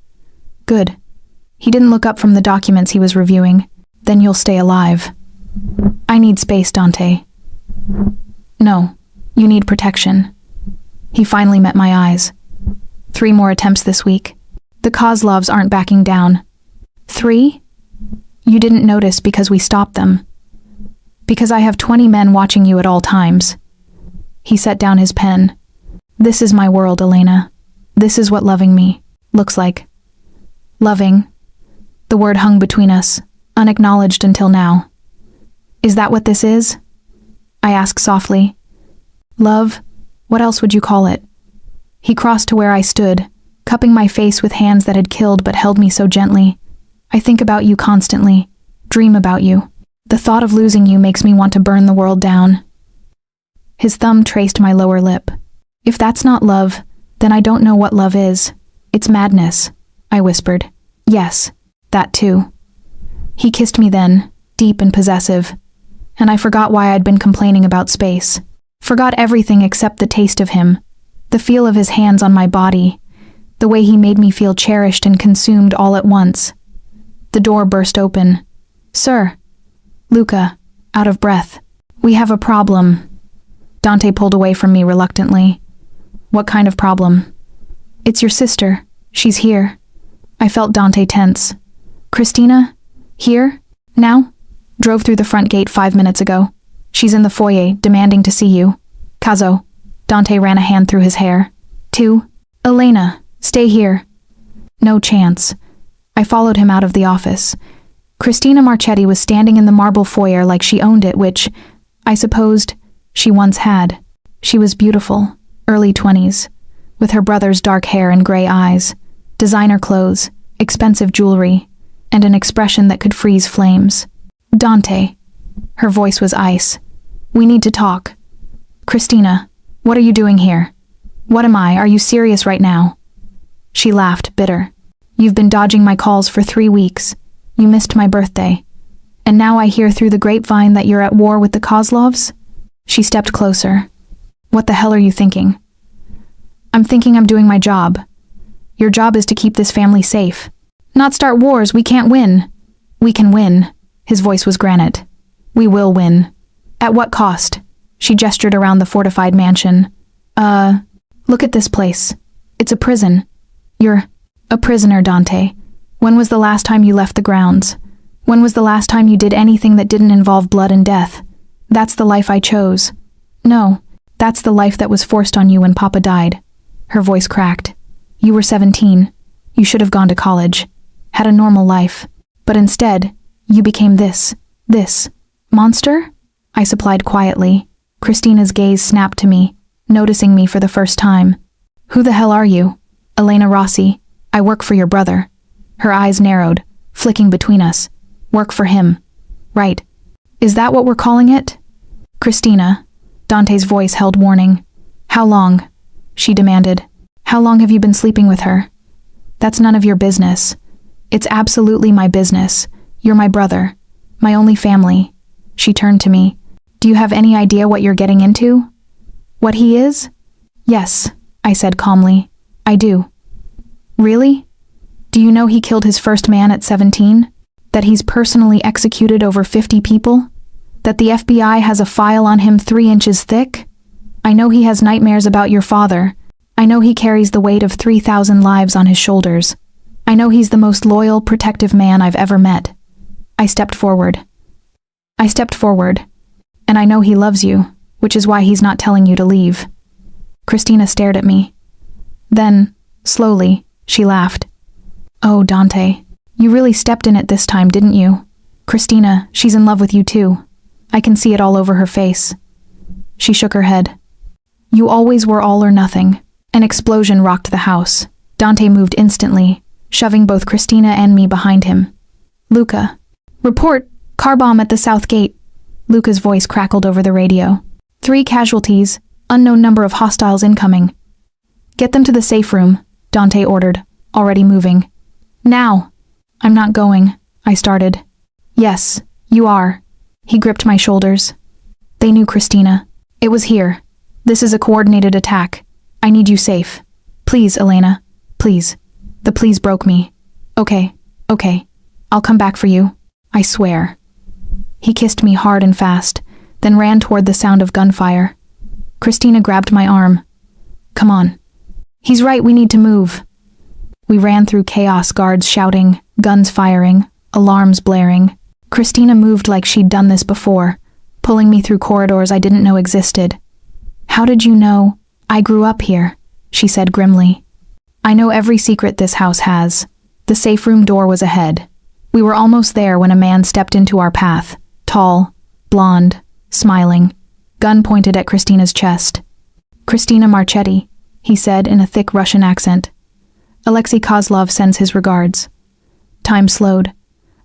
Good. He didn't look up from the documents he was reviewing. Then you'll stay alive. I need space, Dante. No, you need protection. He finally met my eyes. 3 more attempts this week. The Kozlovs aren't backing down. 3? You didn't notice because we stopped them. Because I have 20 men watching you at all times. He set down his pen. This is my world, Elena. This is what loving me looks like. Loving. The word hung between us, unacknowledged until now. Is that what this is? I asked softly. Love? What else would you call it? He crossed to where I stood, cupping my face with hands that had killed but held me so gently. I think about you constantly, dream about you. The thought of losing you makes me want to burn the world down. His thumb traced my lower lip. If that's not love, then I don't know what love is. It's madness, I whispered. Yes, that too. He kissed me then, deep and possessive, and I forgot why I'd been complaining about space. Forgot everything except the taste of him, the feel of his hands on my body, the way he made me feel cherished and consumed all at once. The door burst open. Sir. Luca, out of breath. We have a problem. Dante pulled away from me reluctantly. What kind of problem? It's your sister. She's here. I felt Dante tense. Christina? Here? Now? Drove through the front gate 5 minutes ago. She's in the foyer, demanding to see you. Caso. Dante ran a hand through his hair. 2. Elena, stay here. No chance. I followed him out of the office. Christina Marchetti was standing in the marble foyer like she owned it, which, I supposed, she once had. She was beautiful, early 20s, with her brother's dark hair and gray eyes, designer clothes, expensive jewelry, and an expression that could freeze flames. Dante. Her voice was ice. We need to talk. Christina, what are you doing here? What am I? Are you serious right now? She laughed, bitter. You've been dodging my calls for 3 weeks. You missed my birthday. And now I hear through the grapevine that you're at war with the Kozlovs? She stepped closer. What the hell are you thinking? I'm thinking I'm doing my job. Your job is to keep this family safe. Not start wars. We can't win. We can win. His voice was granite. We will win. At what cost? She gestured around the fortified mansion. Look at this place. It's a prison. You're a prisoner, Dante. When was the last time you left the grounds? When was the last time you did anything that didn't involve blood and death? That's the life I chose. No, that's the life that was forced on you when Papa died. Her voice cracked. You were 17. You should have gone to college. Had a normal life. But instead, you became this monster? I supplied quietly. Christina's gaze snapped to me, noticing me for the first time. Who the hell are you? Elena Rossi. I work for your brother. Her eyes narrowed, flicking between us. Work for him. Right. Is that what we're calling it? Christina. Dante's voice held warning. How long? She demanded. How long have you been sleeping with her? That's none of your business. It's absolutely my business. You're my brother. My only family. She turned to me. Do you have any idea what you're getting into? What he is? Yes, I said calmly. I do. Really? Do you know he killed his first man at 17? That he's personally executed over 50 people? That the FBI has a file on him 3 inches thick? I know he has nightmares about your father. I know he carries the weight of 3,000 lives on his shoulders. I know he's the most loyal, protective man I've ever met. I stepped forward, and I know he loves you, which is why he's not telling you to leave. Christina stared at me. Then, slowly, she laughed. Oh, Dante, you really stepped in it this time, didn't you? Christina, she's in love with you too. I can see it all over her face. She shook her head. You always were all or nothing. An explosion rocked the house. Dante moved instantly, shoving both Christina and me behind him. Luca. Report, car bomb at the south gate. Luca's voice crackled over the radio. 3 casualties, unknown number of hostiles incoming. Get them to the safe room, Dante ordered, already moving. Now. I'm not going, I started. Yes, you are. He gripped my shoulders. They knew Christina. It was here. This is a coordinated attack. I need you safe. Please, Elena. Please. The please broke me. Okay. I'll come back for you. I swear. He kissed me hard and fast, then ran toward the sound of gunfire. Christina grabbed my arm. Come on. He's right, we need to move. We ran through chaos, guards shouting, guns firing, alarms blaring. Christina moved like she'd done this before, pulling me through corridors I didn't know existed. How did you know? I grew up here, she said grimly. I know every secret this house has. The safe room door was ahead. We were almost there when a man stepped into our path, tall, blonde, smiling, gun pointed at Christina's chest. Christina Marchetti, he said in a thick Russian accent. Alexei Kozlov sends his regards. Time slowed.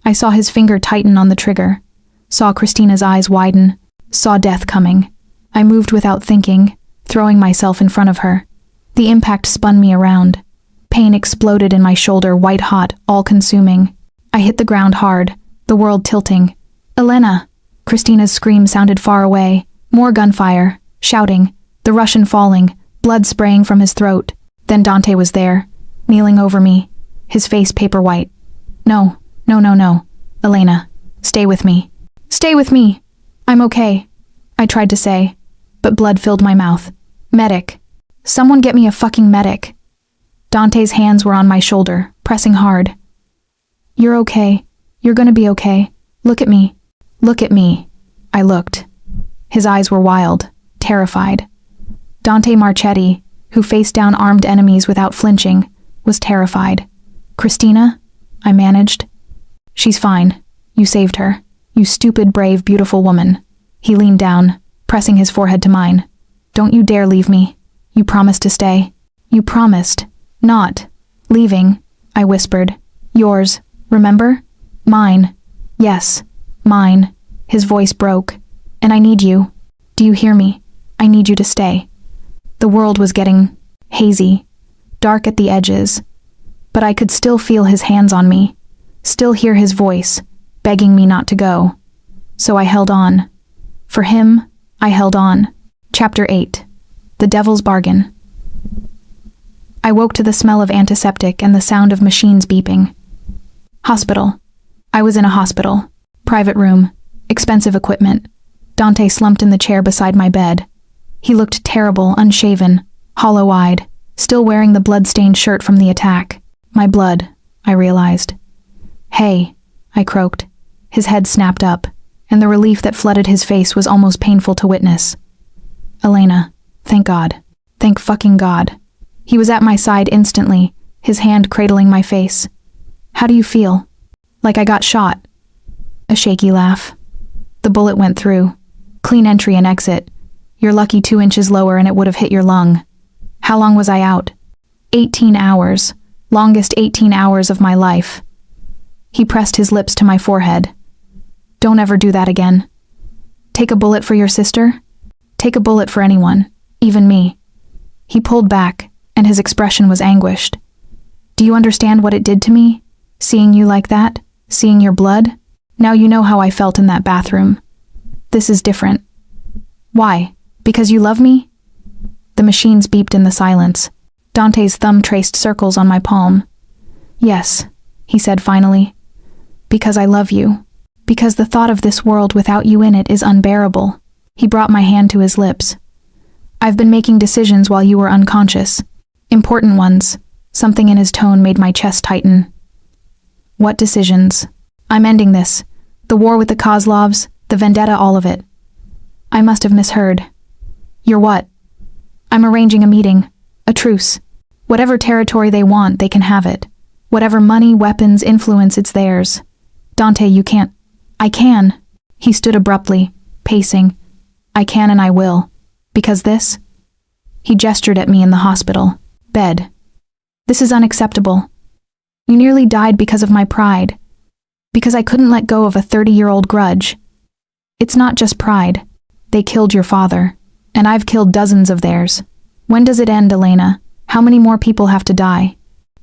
I saw his finger tighten on the trigger, saw Christina's eyes widen, saw death coming. I moved without thinking, throwing myself in front of her. The impact spun me around. Pain exploded in my shoulder, white hot, all-consuming. I hit the ground hard, the world tilting. "Elena!" Christina's scream sounded far away. More gunfire, shouting, the Russian falling, blood spraying from his throat. Then Dante was there, kneeling over me, his face paper white. No, no, no, no. Elena, stay with me. Stay with me! I'm okay, I tried to say, but blood filled my mouth. Medic. Someone get me a fucking medic. Dante's hands were on my shoulder, pressing hard. You're okay. You're gonna be okay. Look at me. Look at me. I looked. His eyes were wild, terrified. Dante Marchetti, who faced down armed enemies without flinching, was terrified. Christina? I managed. She's fine. You saved her. You stupid, brave, beautiful woman. He leaned down, pressing his forehead to mine. Don't you dare leave me. You promised to stay. You promised. Not. Leaving, I whispered. Yours, remember? Mine. Yes, mine. His voice broke. And I need you. Do you hear me? I need you to stay. The world was getting hazy, dark at the edges, but I could still feel his hands on me, still hear his voice, begging me not to go. So I held on. For him, I held on. Chapter 8. The Devil's Bargain. I woke to the smell of antiseptic and the sound of machines beeping. Hospital. I was in a hospital. Private room. Expensive equipment. Dante slumped in the chair beside my bed. He looked terrible, unshaven, hollow-eyed, still wearing the blood-stained shirt from the attack. My blood, I realized. Hey, I croaked. His head snapped up, and the relief that flooded his face was almost painful to witness. Elena, thank God. Thank fucking God. He was at my side instantly, his hand cradling my face. How do you feel? Like I got shot. A shaky laugh. The bullet went through. Clean entry and exit. You're lucky 2 inches lower and it would have hit your lung. How long was I out? 18 hours. Longest 18 hours of my life. He pressed his lips to my forehead. Don't ever do that again. Take a bullet for your sister? Take a bullet for anyone, even me. He pulled back, and his expression was anguished. Do you understand what it did to me? Seeing you like that? Seeing your blood? Now you know how I felt in that bathroom. This is different. Why? Because you love me? The machines beeped in the silence. Dante's thumb traced circles on my palm. Yes, he said finally. Because I love you. Because the thought of this world without you in it is unbearable. He brought my hand to his lips. I've been making decisions while you were unconscious. Important ones. Something in his tone made my chest tighten. What decisions? I'm ending this. The war with the Kozlovs, the vendetta, all of it. I must have misheard. You're what? I'm arranging a meeting. A truce. Whatever territory they want, they can have it. Whatever money, weapons, influence, it's theirs. Dante, you can't. I can. He stood abruptly, pacing. I can and I will. Because this? He gestured at me in the hospital. Bed. This is unacceptable. You nearly died because of my pride. Because I couldn't let go of a 30-year-old grudge. It's not just pride. They killed your father. And I've killed dozens of theirs. When does it end, Elena? How many more people have to die?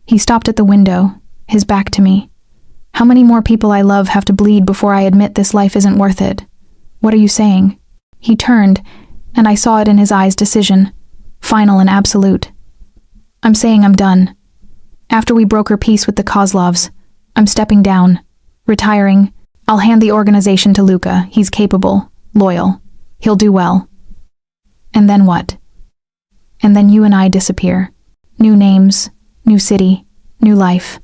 He stopped at the window, his back to me. How many more people I love have to bleed before I admit this life isn't worth it? What are you saying? He turned, and I saw it in his eyes, decision. Final and absolute. I'm saying I'm done. After we broker peace with the Kozlovs, I'm stepping down. Retiring. I'll hand the organization to Luca. He's capable, loyal. He'll do well. And then what? And then you and I disappear. New names, new city, new life.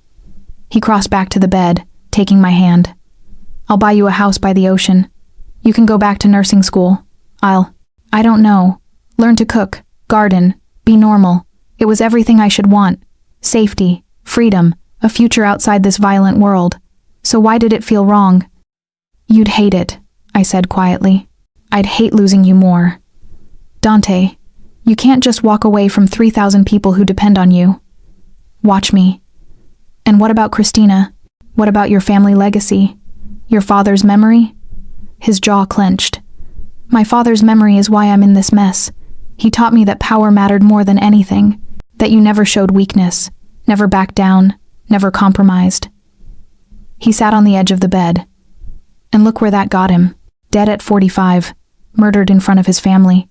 He crossed back to the bed, taking my hand. I'll buy you a house by the ocean. You can go back to nursing school. I don't know. Learn to cook, garden, be normal. It was everything I should want. Safety, freedom, a future outside this violent world. So why did it feel wrong? You'd hate it, I said quietly. I'd hate losing you more. Dante, you can't just walk away from 3,000 people who depend on you. Watch me. And what about Christina? What about your family legacy? Your father's memory? His jaw clenched. My father's memory is why I'm in this mess. He taught me that power mattered more than anything, that you never showed weakness, never backed down, never compromised. He sat on the edge of the bed. And look where that got him. Dead at 45, murdered in front of his family.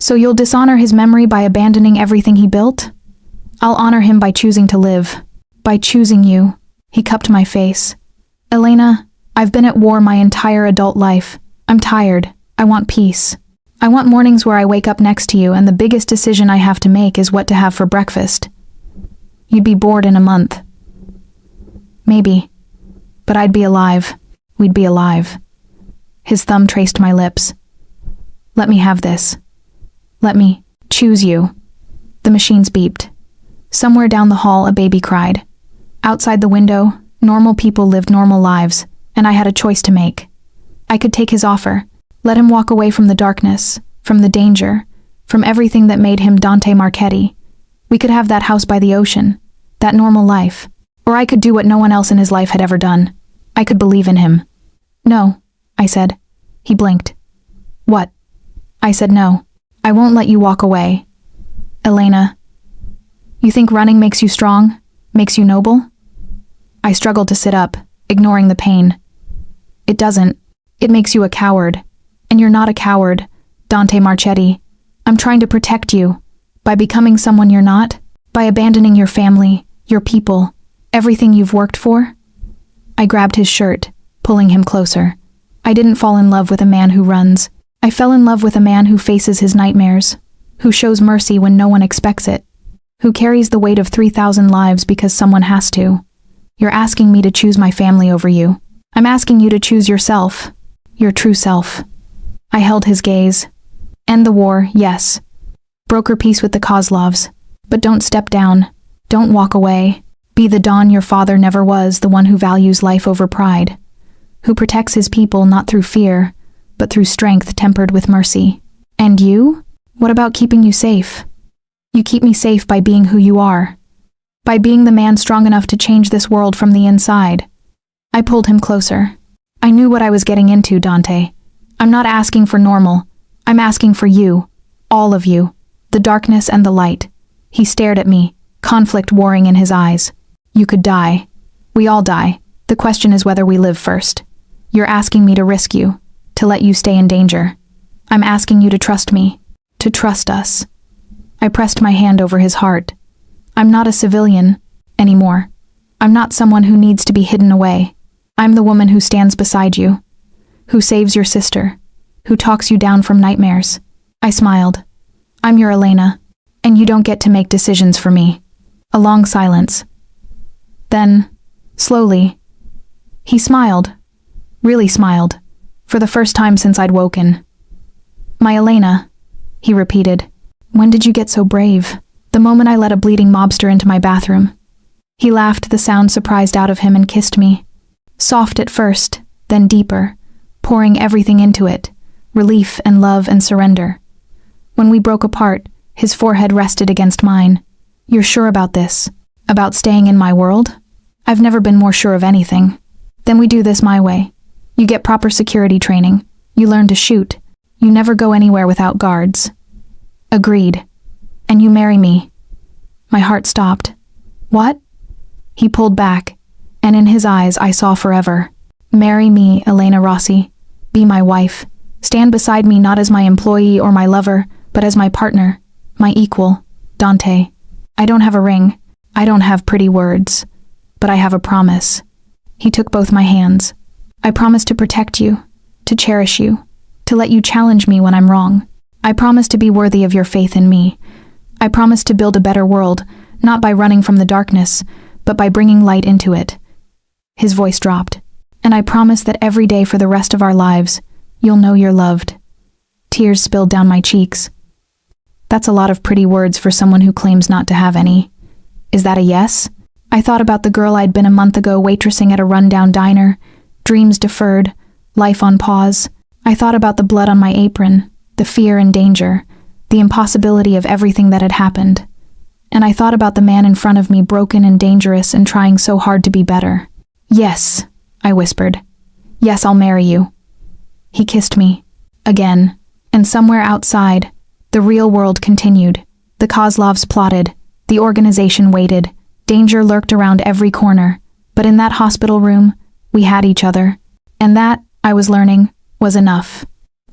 So you'll dishonor his memory by abandoning everything he built? I'll honor him by choosing to live. By choosing you. He cupped my face. Elena, I've been at war my entire adult life. I'm tired. I want peace. I want mornings where I wake up next to you and the biggest decision I have to make is what to have for breakfast. You'd be bored in a month. Maybe. But I'd be alive. We'd be alive. His thumb traced my lips. Let me have this. Let me choose you. The machines beeped. Somewhere down the hall, a baby cried. Outside the window, normal people lived normal lives, and I had a choice to make. I could take his offer, let him walk away from the darkness, from the danger, from everything that made him Dante Marchetti. We could have that house by the ocean, that normal life. Or I could do what no one else in his life had ever done. I could believe in him. No, I said. He blinked. What? I said no. I won't let you walk away. Elena, you think running makes you strong? Makes you noble? I struggled to sit up, ignoring the pain. It doesn't. It makes you a coward. And you're not a coward, Dante Marchetti. I'm trying to protect you. By becoming someone you're not. By abandoning your family, your people, everything you've worked for. I grabbed his shirt, pulling him closer. I didn't fall in love with a man who runs. I fell in love with a man who faces his nightmares, who shows mercy when no one expects it, who carries the weight of 3,000 lives because someone has to. You're asking me to choose my family over you. I'm asking you to choose yourself, your true self. I held his gaze. End the war, yes. Broker peace with the Kozlovs. But don't step down. Don't walk away. Be the Don your father never was, the one who values life over pride. Who protects his people not through fear, but through strength tempered with mercy. And you? What about keeping you safe? You keep me safe by being who you are. By being the man strong enough to change this world from the inside. I pulled him closer. I knew what I was getting into, Dante. I'm not asking for normal. I'm asking for you. All of you. The darkness and the light. He stared at me, conflict warring in his eyes. You could die. We all die. The question is whether we live first. You're asking me to risk you, to let you stay in danger. I'm asking you to trust me, to trust us. I pressed my hand over his heart. I'm not a civilian anymore. I'm not someone who needs to be hidden away. I'm the woman who stands beside you, who saves your sister, who talks you down from nightmares. I smiled. I'm your Elena, and you don't get to make decisions for me. A long silence. Then, slowly, he smiled, really smiled, for the first time since I'd woken. My Elena, he repeated. When did you get so brave? The moment I let a bleeding mobster into my bathroom. He laughed, the sound surprised out of him, and kissed me. Soft at first, then deeper, pouring everything into it, relief and love and surrender. When we broke apart, his forehead rested against mine. You're sure about this? About staying in my world? I've never been more sure of anything. Then we do this my way. You get proper security training. You learn to shoot. You never go anywhere without guards. Agreed. And you marry me. My heart stopped. What? He pulled back, and in his eyes I saw forever. Marry me, Elena Rossi. Be my wife. Stand beside me not as my employee or my lover, but as my partner, my equal, Dante. I don't have a ring. I don't have pretty words. But I have a promise. He took both my hands. I promise to protect you, to cherish you, to let you challenge me when I'm wrong. I promise to be worthy of your faith in me. I promise to build a better world, not by running from the darkness, but by bringing light into it. His voice dropped. And I promise that every day for the rest of our lives, you'll know you're loved. Tears spilled down my cheeks. That's a lot of pretty words for someone who claims not to have any. Is that a yes? I thought about the girl I'd been a month ago waitressing at a rundown diner, dreams deferred, life on pause. I thought about the blood on my apron, the fear and danger, the impossibility of everything that had happened. And I thought about the man in front of me, broken and dangerous and trying so hard to be better. Yes, I whispered. Yes, I'll marry you. He kissed me. Again, And somewhere outside, the real world continued. The Kozlovs plotted. The organization waited. Danger lurked around every corner. But in that hospital room, we had each other. And that, I was learning, was enough.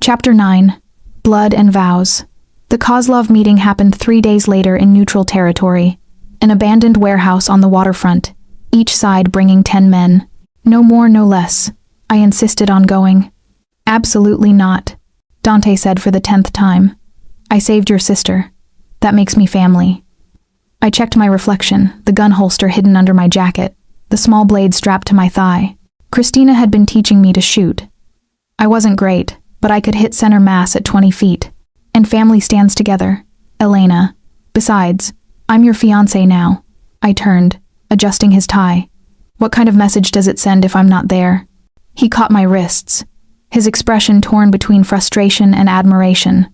Chapter 9. Blood and Vows. The Kozlov meeting happened 3 days later in neutral territory. An abandoned warehouse on the waterfront, each side bringing 10 men. No more, no less. I insisted on going. Absolutely not, Dante said for the 10th time. I saved your sister. That makes me family. I checked my reflection, the gun holster hidden under my jacket, the small blade strapped to my thigh. Christina had been teaching me to shoot. I wasn't great, but I could hit center mass at 20 feet. And family stands together. Elena. Besides, I'm your fiancé now. I turned, adjusting his tie. What kind of message does it send if I'm not there? He caught my wrists, his expression torn between frustration and admiration.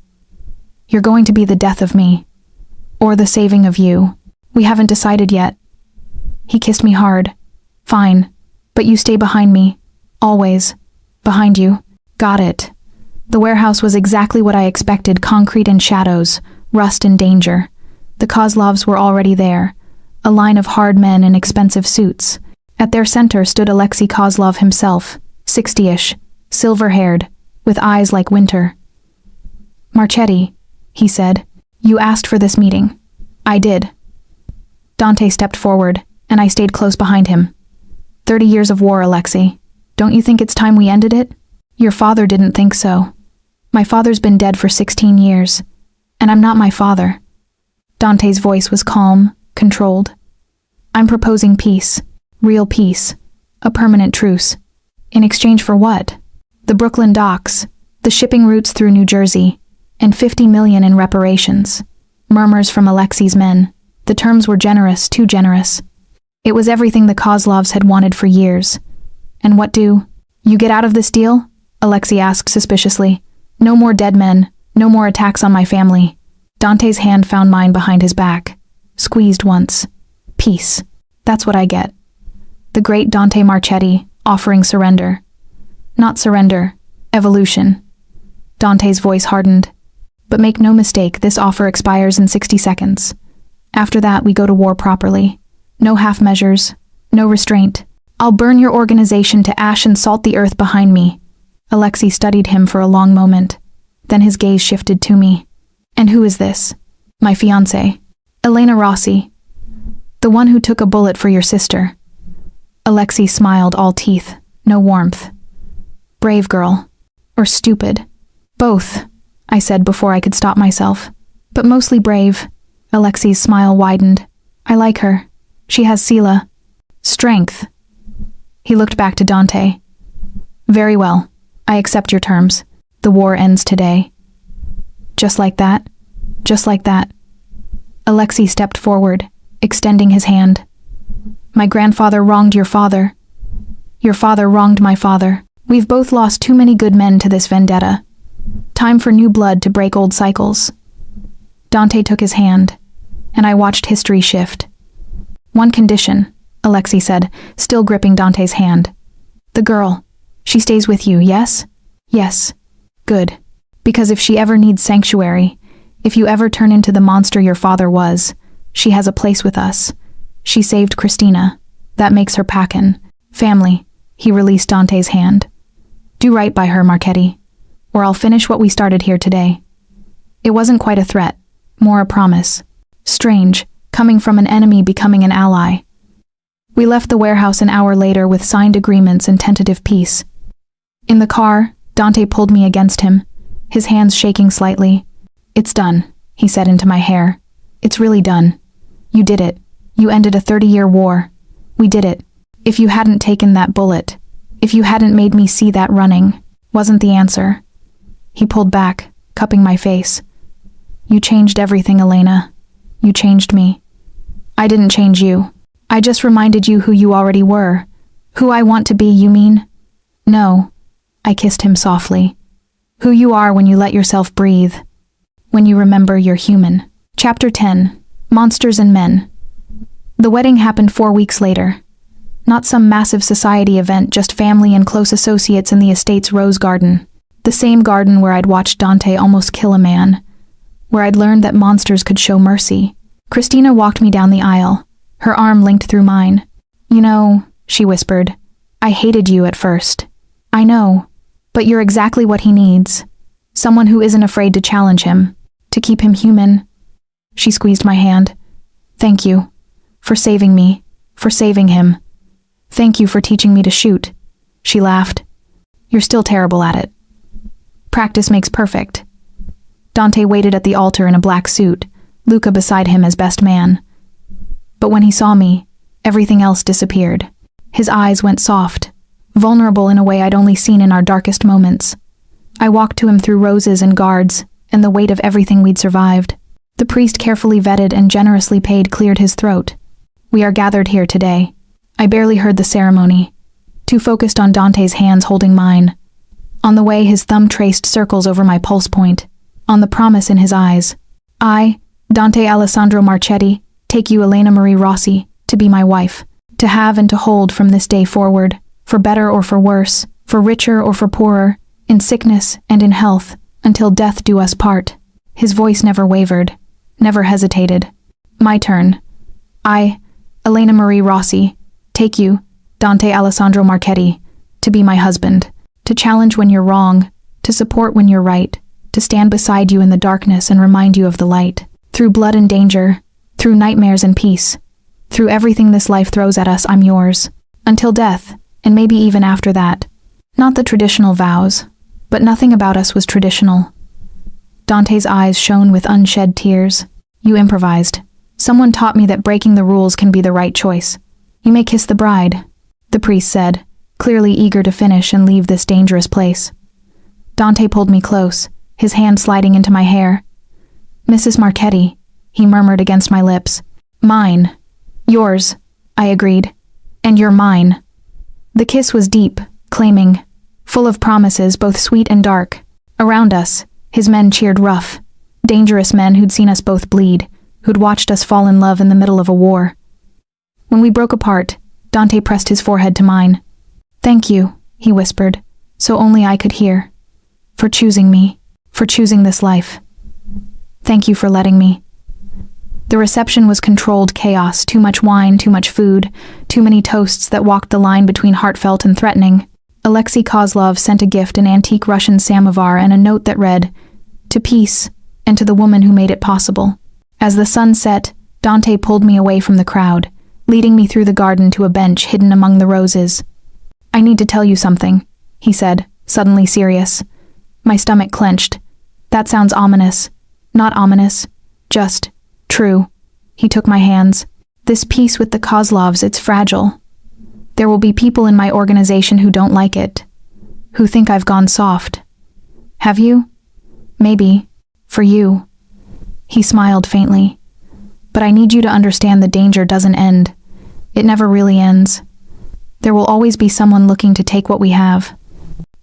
You're going to be the death of me. Or the saving of you. We haven't decided yet. He kissed me hard. Fine. But you stay behind me. Always. Behind you. Got it. The warehouse was exactly what I expected, concrete and shadows, rust and danger. The Kozlovs were already there, a line of hard men in expensive suits. At their center stood Alexei Kozlov himself, 60-ish, silver-haired, with eyes like winter. Marchetti, he said, you asked for this meeting. I did. Dante stepped forward, and I stayed close behind him. 30 years of war, Alexei. Don't you think it's time we ended it? Your father didn't think so. My father's been dead for 16 years, and I'm not my father. Dante's voice was calm, controlled. I'm proposing peace, real peace, a permanent truce. In exchange for what? The Brooklyn docks, the shipping routes through New Jersey, and 50 million in reparations. Murmurs from Alexei's men. The terms were generous, too generous. It was everything the Kozlovs had wanted for years. And what do you get out of this deal? Alexei asked suspiciously. No more dead men, no more attacks on my family. Dante's hand found mine behind his back. Squeezed once. Peace. That's what I get. The great Dante Marchetti, offering surrender. Not surrender. Evolution. Dante's voice hardened. But make no mistake, this offer expires in 60 seconds. After that, we go to war properly. No half measures. No restraint. I'll burn your organization to ash and salt the earth behind me. Alexei studied him for a long moment. Then his gaze shifted to me. And who is this? My fiancée. Elena Rossi. The one who took a bullet for your sister. Alexei smiled, all teeth, no warmth. Brave girl. Or stupid. Both, I said before I could stop myself. But mostly brave. Alexei's smile widened. I like her. She has Sila. Strength. He looked back to Dante. Very well. I accept your terms. The war ends today. Just like that? Just like that. Alexei stepped forward, extending his hand. My grandfather wronged your father. Your father wronged my father. We've both lost too many good men to this vendetta. Time for new blood to break old cycles. Dante took his hand, and I watched history shift. One condition, Alexei said, still gripping Dante's hand. The girl. She stays with you, yes? Yes. Good. Because if she ever needs sanctuary, if you ever turn into the monster your father was, she has a place with us. She saved Christina. That makes her Pacan. Family. He released Dante's hand. Do right by her, Marchetti, or I'll finish what we started here today. It wasn't quite a threat, more a promise. Strange, coming from an enemy becoming an ally. We left the warehouse an hour later with signed agreements and tentative peace. In the car, Dante pulled me against him, his hands shaking slightly. It's done, he said into my hair. It's really done. You did it. You ended a 30-year war. We did it. If you hadn't taken that bullet, if you hadn't made me see that running, wasn't the answer. He pulled back, cupping my face. You changed everything, Elena. You changed me. I didn't change you. I just reminded you who you already were. Who I want to be, you mean? No. I kissed him softly. Who you are when you let yourself breathe. When you remember you're human. Chapter 10. Monsters and Men. The wedding happened 4 weeks later. Not some massive society event, just family and close associates in the estate's rose garden. The same garden where I'd watched Dante almost kill a man, where I'd learned that monsters could show mercy. Christina walked me down the aisle, her arm linked through mine. "You know," she whispered, "I hated you at first. I know, but you're exactly what he needs. Someone who isn't afraid to challenge him, to keep him human." She squeezed my hand. "Thank you. For saving me. For saving him. Thank you for teaching me to shoot." She laughed. "You're still terrible at it. Practice makes perfect." Dante waited at the altar in a black suit, Luca beside him as best man. But when he saw me, everything else disappeared. His eyes went soft, vulnerable in a way I'd only seen in our darkest moments. I walked to him through roses and guards, and the weight of everything we'd survived. The priest carefully vetted and generously paid cleared his throat. "We are gathered here today." I barely heard the ceremony, too focused on Dante's hands holding mine. On the way, his thumb traced circles over my pulse point, on the promise in his eyes. "I, Dante Alessandro Marchetti, take you, Elena Marie Rossi, to be my wife, to have and to hold from this day forward, for better or for worse, for richer or for poorer, in sickness and in health, until death do us part." His voice never wavered, never hesitated. My turn. "I, Elena Marie Rossi, take you, Dante Alessandro Marchetti, to be my husband, to challenge when you're wrong, to support when you're right, to stand beside you in the darkness and remind you of the light. Through blood and danger, through nightmares and peace, through everything this life throws at us, I'm yours. Until death, and maybe even after that." Not the traditional vows, but nothing about us was traditional. Dante's eyes shone with unshed tears. "You improvised. Someone taught me that breaking the rules can be the right choice. You may kiss the bride," the priest said, clearly eager to finish and leave this dangerous place. Dante pulled me close, his hand sliding into my hair. "Mrs. Marchetti," he murmured against my lips. "Mine. Yours," I agreed. "And you're mine." The kiss was deep, claiming, full of promises both sweet and dark. Around us, his men cheered rough, dangerous men who'd seen us both bleed, who'd watched us fall in love in the middle of a war. When we broke apart, Dante pressed his forehead to mine. "Thank you," he whispered, so only I could hear. "For choosing me, for choosing this life. Thank you for letting me." The reception was controlled chaos, too much wine, too much food, too many toasts that walked the line between heartfelt and threatening. Alexei Kozlov sent a gift, an antique Russian samovar, and a note that read, "To peace, and to the woman who made it possible." As the sun set, Dante pulled me away from the crowd, leading me through the garden to a bench hidden among the roses. "I need to tell you something," he said, suddenly serious. My stomach clenched. "That sounds ominous." "Not ominous, just true." He took my hands. "This peace with the Kozlovs, it's fragile. There will be people in my organization who don't like it, who think I've gone soft. Have you? Maybe. For you." He smiled faintly. "But I need you to understand the danger doesn't end. It never really ends. There will always be someone looking to take what we have.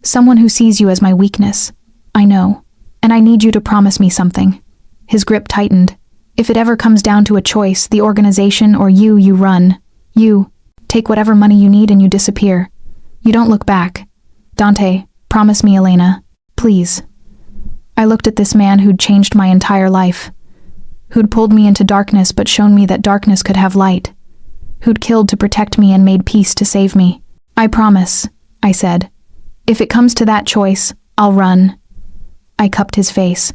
Someone who sees you as my weakness. I know. And I need you to promise me something." His grip tightened. "If it ever comes down to a choice, the organization or you run. You take whatever money you need and you disappear. You don't look back. Dante, promise me, Elena. Please." I looked at this man who'd changed my entire life, who'd pulled me into darkness but shown me that darkness could have light, who'd killed to protect me and made peace to save me. "I promise," I said. "If it comes to that choice, I'll run." I cupped his face.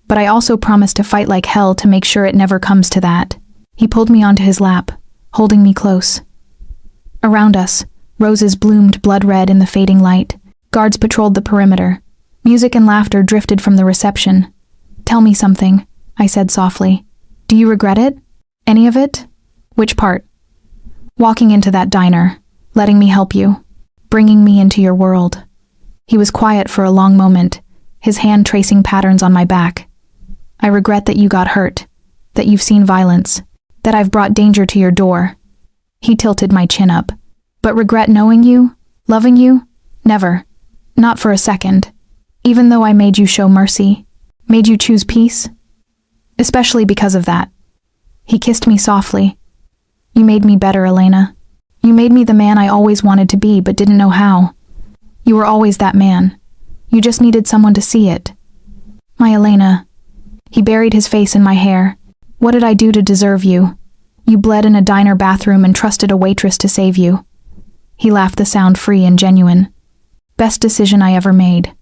But I also promised to fight like hell to make sure it never comes to that. He pulled me onto his lap, holding me close. Around us, roses bloomed blood red in the fading light. Guards patrolled the perimeter. Music and laughter drifted from the reception. "Tell me something," I said softly. "Do you regret it? Any of it?" "Which part?" "Walking into that diner, letting me help you, bringing me into your world." He was quiet for a long moment, his hand tracing patterns on my back. "I regret that you got hurt, that you've seen violence, that I've brought danger to your door." He tilted my chin up. "But regret knowing you, loving you? Never. Not for a second. Even though I made you show mercy, made you choose peace? Especially because of that." He kissed me softly. "You made me better, Elena. You made me the man I always wanted to be but didn't know how. You were always that man. You just needed someone to see it. My Elena. He buried his face in my hair. What did I do to deserve you? You bled in a diner bathroom and trusted a waitress to save you. He laughed, the sound free and genuine. Best decision I ever made.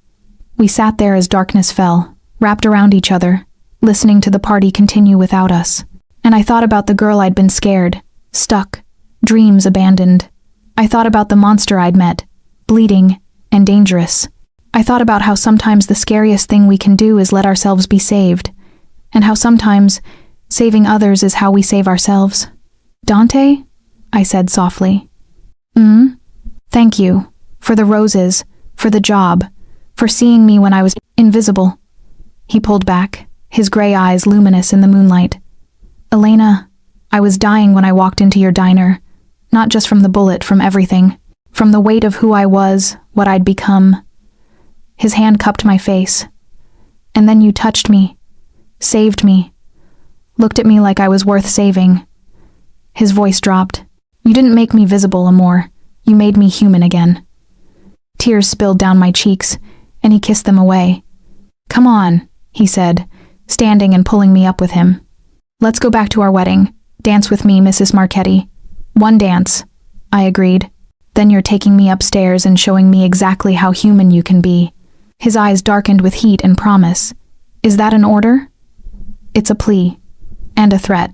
We sat there as darkness fell, wrapped around each other, listening to the party continue without us. And I thought about the girl I'd been scared, stuck, dreams abandoned. I thought about the monster I'd met, bleeding and dangerous. I thought about how sometimes the scariest thing we can do is let ourselves be saved, and how sometimes saving others is how we save ourselves. Dante? I said softly. Thank you. For the roses, for the job, for seeing me when I was invisible. He pulled back, his gray eyes luminous in the moonlight. Elena, I was dying when I walked into your diner, not just from the bullet, from everything, from the weight of who I was, what I'd become. His hand cupped my face. And then you touched me, saved me, looked at me like I was worth saving. His voice dropped. You didn't make me visible, Amor. You made me human again. Tears spilled down my cheeks, and he kissed them away. Come on, he said, standing and pulling me up with him. Let's go back to our wedding. Dance with me, Mrs. Marchetti. One dance, I agreed. Then you're taking me upstairs and showing me exactly how human you can be. His eyes darkened with heat and promise. Is that an order? It's a plea, and a threat,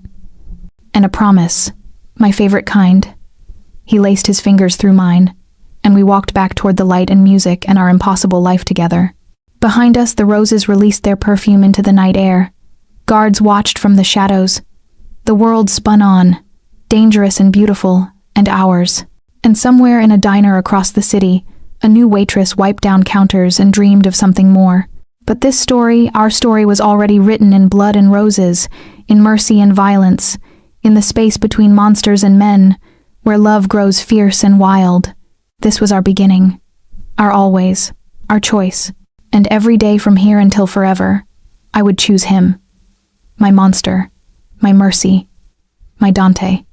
and a promise, my favorite kind. He laced his fingers through mine, and we walked back toward the light and music and our impossible life together. Behind us, the roses released their perfume into the night air. Guards watched from the shadows. The world spun on, dangerous and beautiful, and ours. And somewhere in a diner across the city, a new waitress wiped down counters and dreamed of something more. But this story, our story, was already written in blood and roses, in mercy and violence, in the space between monsters and men, where love grows fierce and wild. This was our beginning, our always, our choice. And every day from here until forever, I would choose him. My monster, my mercy, my Dante.